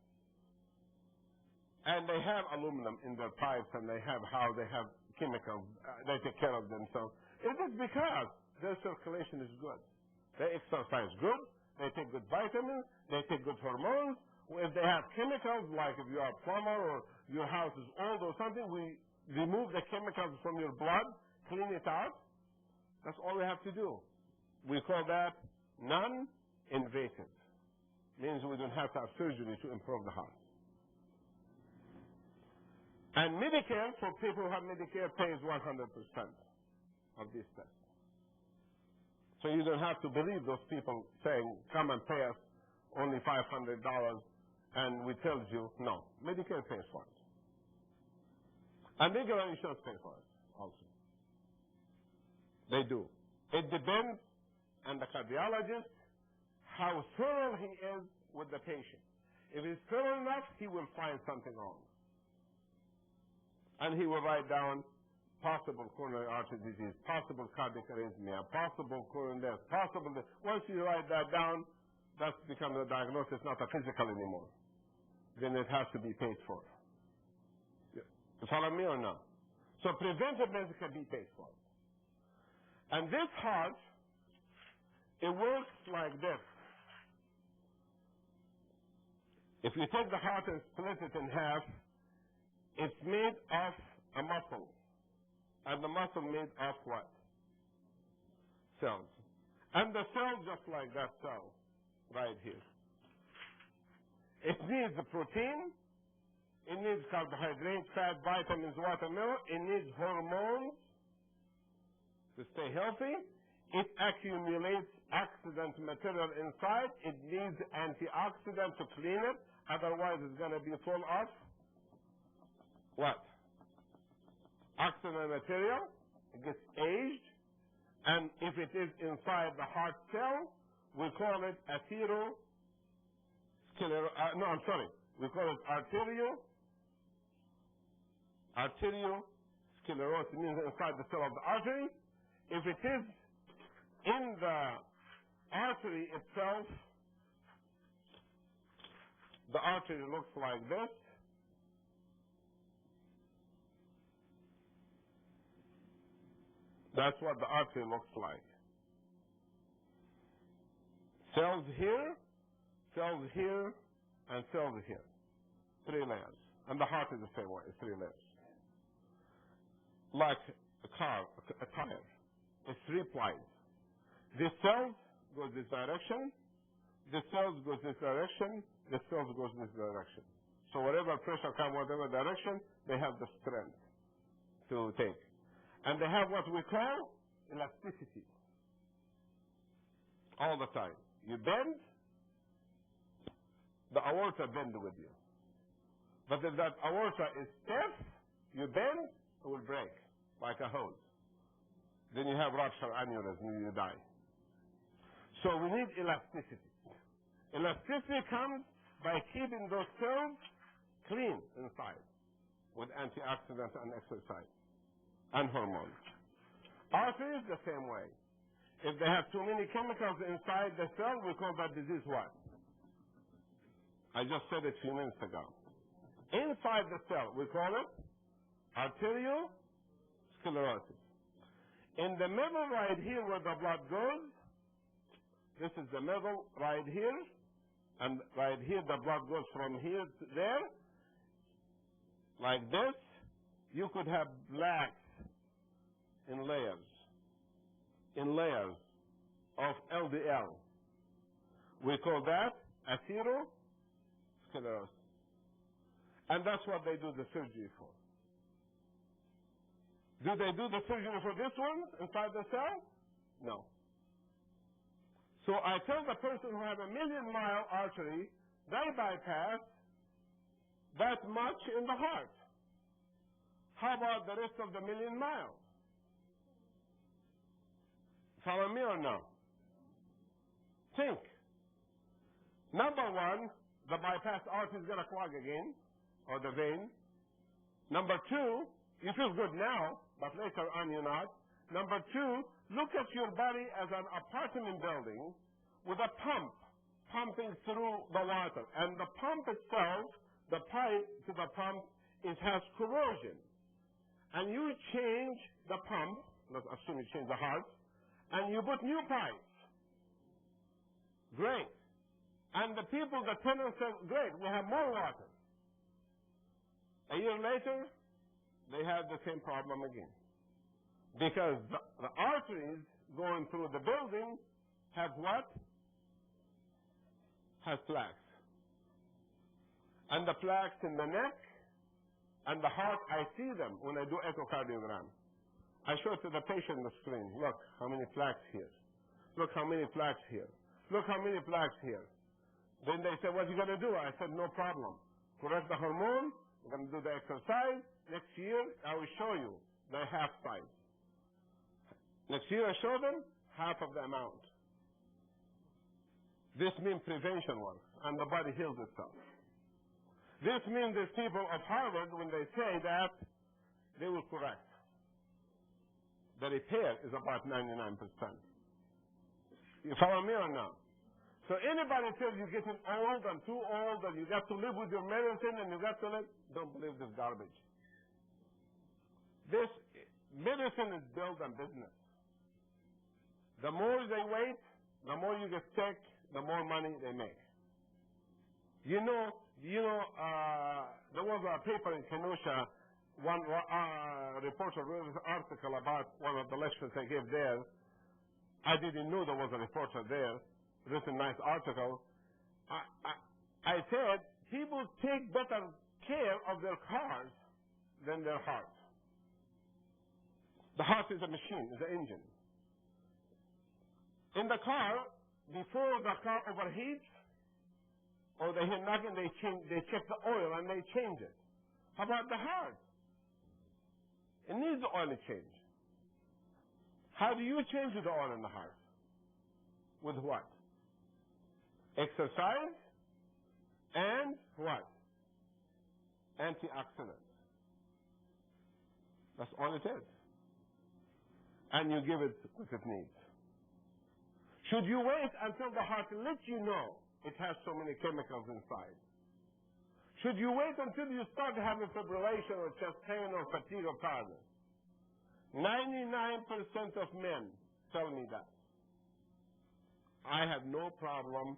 Speaker 1: And they have aluminum in their pipes, and they have how they have chemicals. They take care of themselves. It is because their circulation is good. They exercise good. They take good vitamins. They take good hormones. If they have chemicals, like if you are a plumber or your house is old or something, we remove the chemicals from your blood, clean it out. That's all we have to do. We call that non-invasive. Means we don't have to have surgery to improve the heart. And Medicare, for people who have Medicare, pays 100% of these tests. So you don't have to believe those people saying, come and pay us only $500, and we tell you, no, Medicare pays for it. And regular insurance pays for it also. They do. It depends on the cardiologist, how thorough he is with the patient. If he's thorough enough, he will find something wrong. And he will write down possible coronary artery disease, possible cardiac arrhythmia, possible coronary death, possible death. Once you write that down, that's become a diagnosis, not a physical anymore. Then it has to be paid for. You follow me or not? So preventive medicine can be paid for. And this heart, it works like this. If you take the heart and split it in half, it's made of a muscle. And the muscle made of what? Cells. And the cell, just like that cell right here. It needs the protein, it needs carbohydrates, fat, vitamins, water, mineral, it needs hormones to stay healthy. It accumulates oxidant material inside. It needs antioxidant to clean it. Otherwise, it's going to be full of what? Oxidant material. It gets aged. And if it is inside the heart cell, we call it we call it arteriosclerosis. It means inside the cell of the artery. If it is in the artery itself, the artery looks like this. That's what the artery looks like. Cells here, and cells here. 3 layers. And the heart is the same way, it's 3 layers. Like a car, a tire. It's 3 plies. This cells goes this direction, this cells goes this direction, this cells goes this direction. So whatever pressure comes, whatever direction, they have the strength to take. And they have what we call elasticity. All the time. You bend, the aorta bends with you. But if that aorta is stiff, you bend, it will break like a hose. Then you have rupture aneurysm and you die. So we need elasticity. Elasticity comes by keeping those cells clean inside with antioxidants and exercise and hormones. Arteries the same way. If they have too many chemicals inside the cell, we call that disease what? I just said it a few minutes ago. Inside the cell, we call it arteriosclerosis. In the middle right here where the blood goes, this is the middle right here, and right here the blood goes from here to there, like this. You could have plaques in layers of LDL. We call that atherosclerosis. And that's what they do the surgery for. Do they do the surgery for this one inside the cell? No. So I tell the person who has a 1,000,000-mile artery, they bypass that much in the heart. How about the rest of the 1,000,000 miles? Follow me or no? Think. Number one, the bypass artery is going to clog again, or the vein. Number two, you feel good now, but later on you're not. Number two, look at your body as an apartment building with a pump pumping through the water. And the pump itself, the pipe to the pump, it has corrosion. And you change the pump, let's assume you change the heart, and you put new pipes. Great. And the people, the tenants say, great, we have more water. A year later, they have the same problem again. Because the arteries going through the building have what? Has plaques. And the plaques in the neck and the heart, I see them when I do echocardiogram. I show it to the patient on the screen. Look how many plaques here. Look how many plaques here. Look how many plaques here. Then they say, what are you going to do? I said, no problem. Correct the hormone. We're going to do the exercise. Next year, I will show you the half size. Next year, I show them half of the amount. This means prevention works, and the body heals itself. This means these people of Harvard, when they say that, they will correct. The repair is about 99%. You follow me or not? So anybody tells you getting old and too old and you got to live with your medicine and you got to live, don't believe this garbage. This medicine is built on business. The more they wait, the more you get sick, the more money they make. You know, there was a paper in Kenosha, one reporter wrote an article about one of the lectures I gave there. I didn't know there was a reporter there. Written a nice article. I said, people take better care of their cars than their heart. The heart is a machine, is an engine. In the car, before the car overheats, or they hear knocking, they check the oil and they change it. How about the heart? It needs the oil change. How do you change the oil in the heart? With what? Exercise and what? Antioxidants. That's all it is. And you give it what it needs. Should you wait until the heart lets you know it has so many chemicals inside? Should you wait until you start having fibrillation or chest pain or fatigue or tiredness? 99% of men tell me that. I have no problem.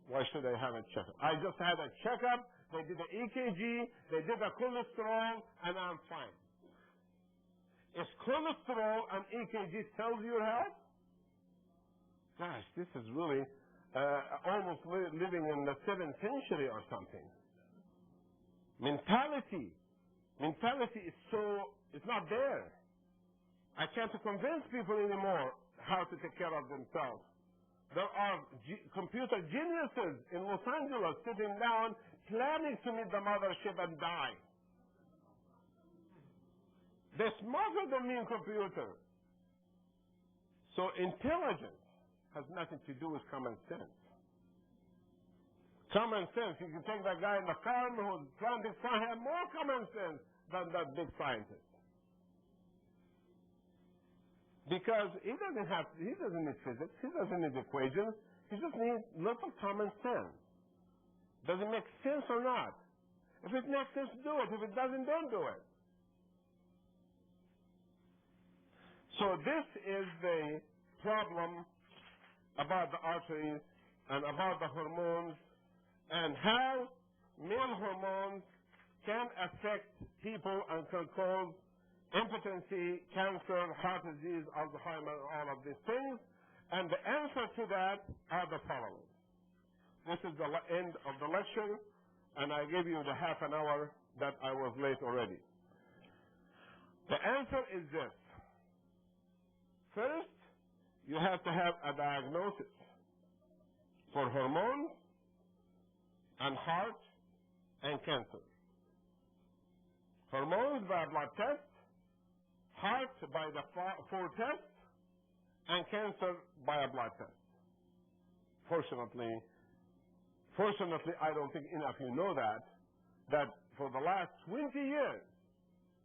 Speaker 1: Why should I have a checkup? I just had a checkup they did the EKG, they did the cholesterol, and I'm fine. Is cholesterol and EKG tells your health? Gosh, this is really almost living in the 7th century or something. Mentality it's not there. I can't convince people anymore how to take care of themselves. There are computer geniuses in Los Angeles sitting down planning to meet the mothership and die. They're smarter than me in computer. So intelligence has nothing to do with common sense. Common sense, you can take that guy in the farm who's planting farm, have more common sense than that big scientist. Because he doesn't need physics, he doesn't need equations, he just needs little common sense. Does it make sense or not? If it makes sense, do it. If it doesn't, don't do it. So this is the problem about the arteries and about the hormones and how male hormones can affect people and can cause impotency, cancer, heart disease, Alzheimer, all of these things. And the answer to that are the following. This is the end of the lecture, and I gave you the half an hour that I was late already. The answer is this. First, you have to have a diagnosis for hormones and heart and cancer. Hormones by a blood test, heart by the 4 tests, and cancer by a blood test. Fortunately, I don't think enough you know that for the last 20 years,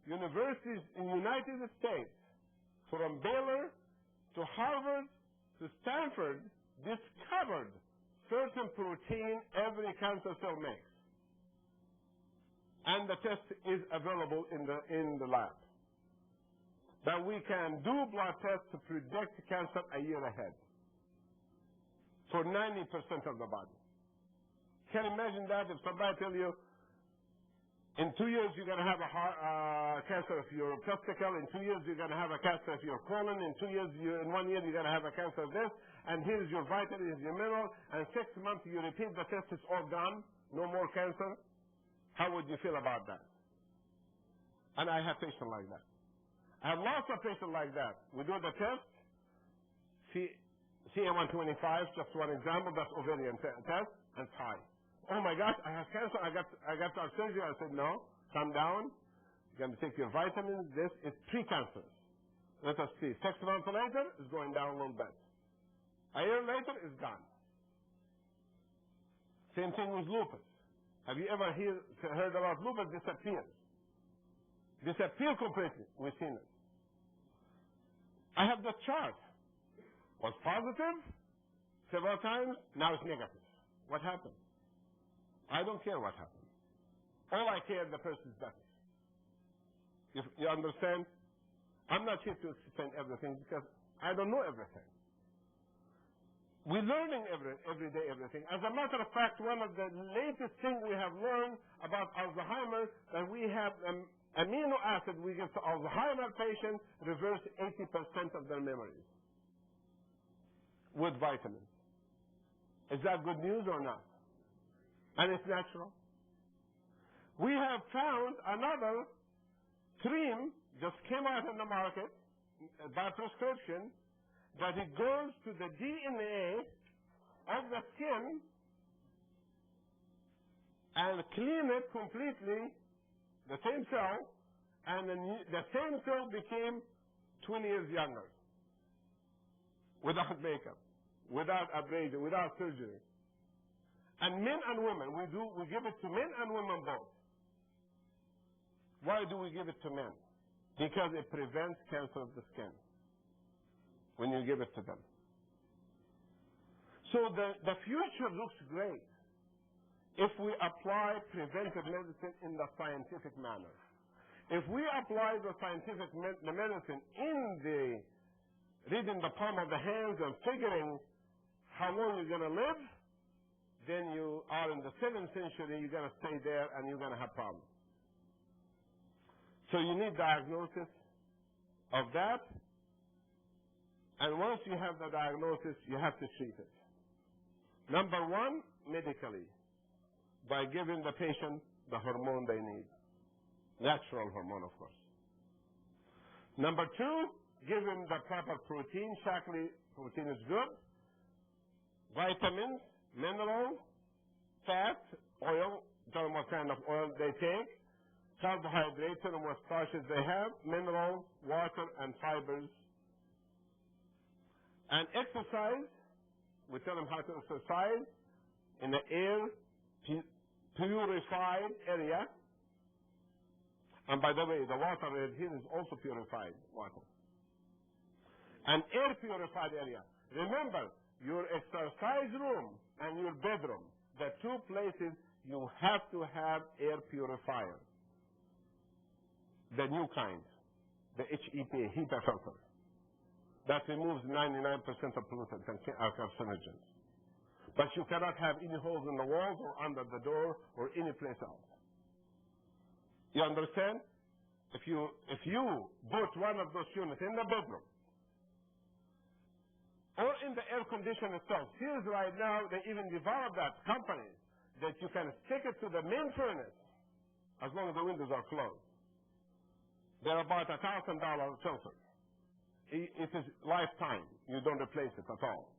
Speaker 1: universities in the United States, from Baylor to Harvard to Stanford, discovered certain protein every cancer cell makes. And the test is available in the lab. That we can do blood tests to predict cancer a year ahead for 90% of the body. Can you imagine that if somebody tell you in 2 years you're going to have a cancer of your testicle, in 2 years you're going to have a cancer of your colon, in 2 years, in 1 year you're going to have a cancer of this, and here's your vitamin, here's your mineral, and 6 months you repeat the test, it's all gone, no more cancer. How would you feel about that? And I have patients like that. I have lots of patients like that. We do the test, CA125, just one example, that's ovarian test, and it's high. Oh my gosh, I have cancer, I got our surgery. I said, no, calm down. You're going to take your vitamins, this is pre-cancerous. Let us see. 6 months later, it's going down a little bit. A year later, it's gone. Same thing with lupus. Have you ever heard about lupus? Disappear completely. We've seen it. I have the chart. Was positive several times, now it's negative. What happened? I don't care what happened. All I care is the person's better. You understand? I'm not here to explain everything because I don't know everything. We're learning every day everything. As a matter of fact, one of the latest things we have learned about Alzheimer's, that we have amino acid we give to Alzheimer patients reverse 80% of their memories with vitamins. Is that good news or not? And it's natural. We have found another cream just came out in the market by prescription that it goes to the DNA of the skin and clean it completely, the same cell, and the same cell became 20 years younger without makeup, without abrasion, without surgery. And men and women, we give it to men and women both. Why do we give it to men? Because it prevents cancer of the skin when you give it to them. So the future looks great if we apply preventive medicine in the scientific manner. If we apply the scientific medicine in reading the palm of the hands and figuring how long you're going to live, then you are in the 7th century, you're going to stay there and you're going to have problems. So you need diagnosis of that, and once you have the diagnosis, you have to treat it. Number one, medically, by giving the patient the hormone they need. Natural hormone, of course. Number two, give them the proper protein. Shakli protein is good. Vitamins, minerals, fat, oil, tell them what kind of oil they take, carbohydrates, tell them what starches they have, minerals, water, and fibers. And exercise, we tell them how to exercise in an air purified area. And by the way, the water here is also purified water. An air purified area. Remember, your exercise room and your bedroom, the two places you have to have air purifier. The new kind, the HEPA, HEPA filter, that removes 99% of pollutants and carcinogens. But you cannot have any holes in the walls or under the door or any place else. You understand? If you put one of those units in the bedroom or in the air conditioner itself, here's right now they even developed that companies that you can stick it to the main furnace as long as the windows are closed. They're about $1,000 filter. It is lifetime. You don't replace it at all.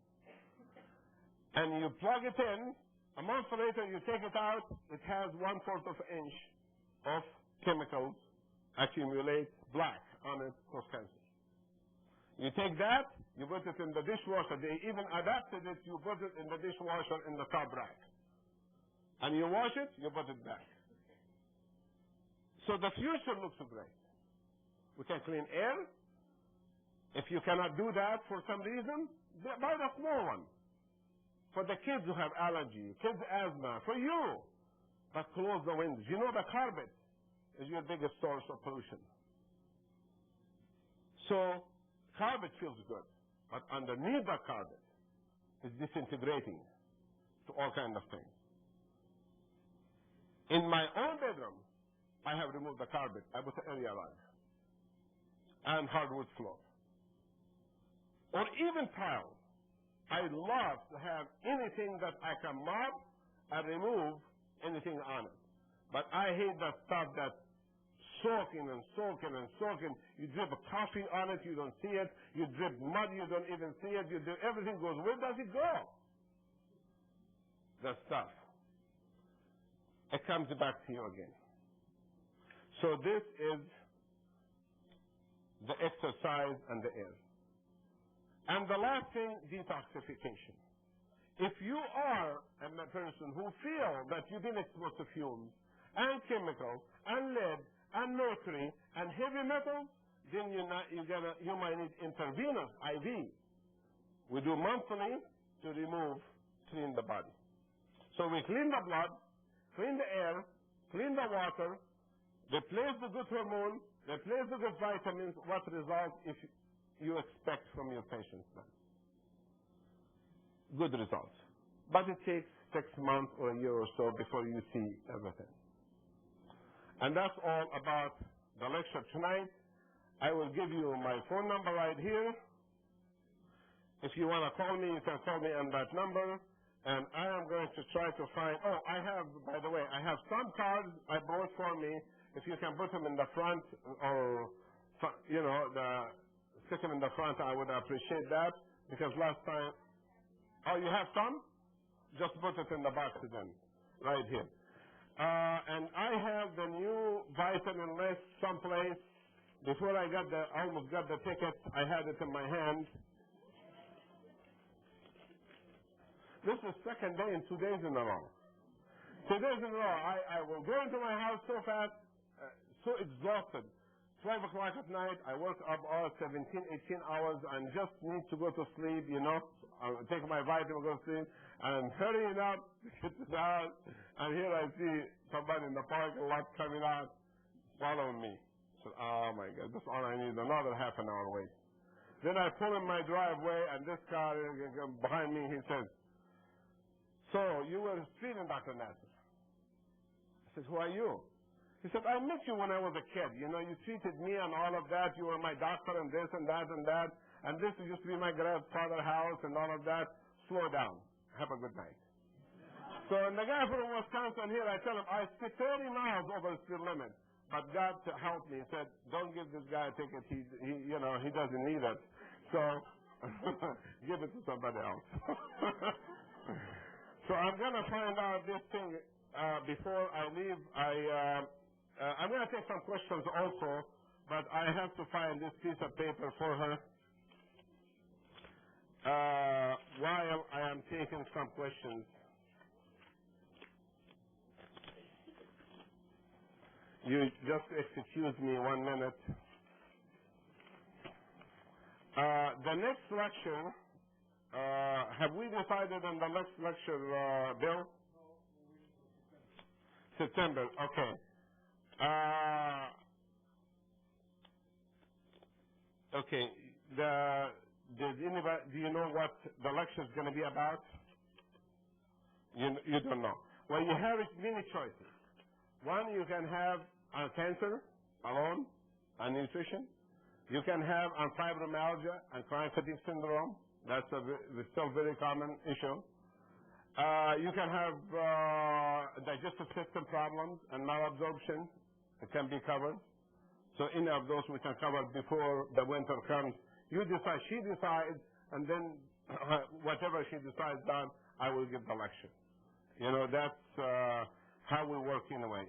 Speaker 1: And you plug it in. A month later, you take it out. It has 1/4 of an inch of chemicals accumulate black on it, cause cancer. You take that, you put it in the dishwasher. They even adapted it. You put it in the dishwasher in the top rack. And you wash it, you put it back. So the future looks great. We can clean air. If you cannot do that for some reason, buy the small one. For the kids who have allergy, kids asthma, for you. But close the windows. You know the carpet is your biggest source of pollution. So carpet feels good, but underneath the carpet is disintegrating to all kinds of things. In my own bedroom, I have removed the carpet. I put an area rug and hardwood floor. Or even tiles. I love to have anything that I can mop and remove anything on it. But I hate that stuff that's soaking and soaking and soaking. You drip coffee on it, you don't see it. You drip mud, you don't even see it. You do everything goes. Where does it go? The stuff. It comes back to you again. So this is the exercise and the air. And the last thing, detoxification. If you are a person who feel that you've been exposed to fumes and chemicals and lead and mercury and heavy metals, then you might need intravenous IV. We do monthly to clean the body. So we clean the blood, clean the air, clean the water, replace the good hormone, replace the good vitamins. What results if you expect from your patients then? Good results. But it takes 6 months or a year or so before you see everything. And that's all about the lecture tonight. I will give you my phone number right here. If you want to call me, you can call me on that number. And I am going to try to find, I have, by the way, I have some cards I bought for me. If you can put them in the front or, stick them in the front, I would appreciate that. Because last time, you have some? Just put it in the box then, right here. And I have the new vitamin list someplace. Before I almost got the ticket, I had it in my hand. This is second day and 2 days in a row. 2 days in a row. I will go into my house so fast, so exhausted. 12 o'clock at night, I work up all 17, 18 hours and just need to go to sleep, I'll take my vitamin, go to sleep, and hurrying up to get to the house. And here I see somebody in the parking lot coming out, following me. So, oh my God, that's all I need, another half an hour wait. Then I pull in my driveway, and this car behind me, he says, So you were treating Dr. Nasr. I said, who are you? He said, I met you when I was a kid. You know, you treated me and all of that. You were my doctor and this and that and that. And this used to be my grandfather's house and all of that. Slow down. Have a good night. So and the guy from Wisconsin here, I tell him, I speed 30 miles over the speed limit. But God helped me. He said, don't give this guy a ticket. He doesn't need it. So give it to somebody else. So I'm going to find out this thing before I leave. I'm going to take some questions also, but I have to find this piece of paper for her while I am taking some questions. You just excuse me 1 minute. The next lecture, have we decided on the next lecture, Bill? September, okay. Okay. Do you know what the lecture is going to be about? You don't know. Well, you have many choices. One, you can have on cancer alone, on nutrition. You can have on fibromyalgia and chronic fatigue syndrome. That's still very common issue. You can have digestive system problems and malabsorption. It can be covered. So any of those we can cover before the winter comes. You decide, she decides, and then whatever she decides on, I will give the lecture. You know, that's how we work in a way.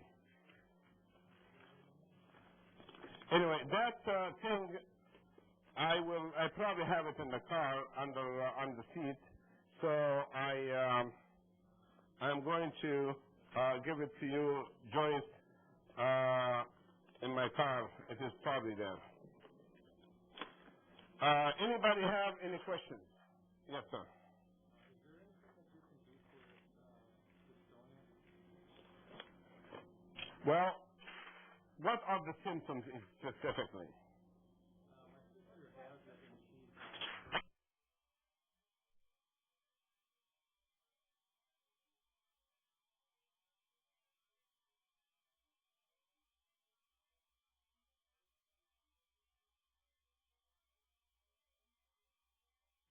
Speaker 1: Anyway, that thing, I probably have it in the car on the seat. So I'm going to give it to you, Joyce, in my car. It is probably there. Anybody have any questions? Yes, sir. Well, what are the symptoms specifically?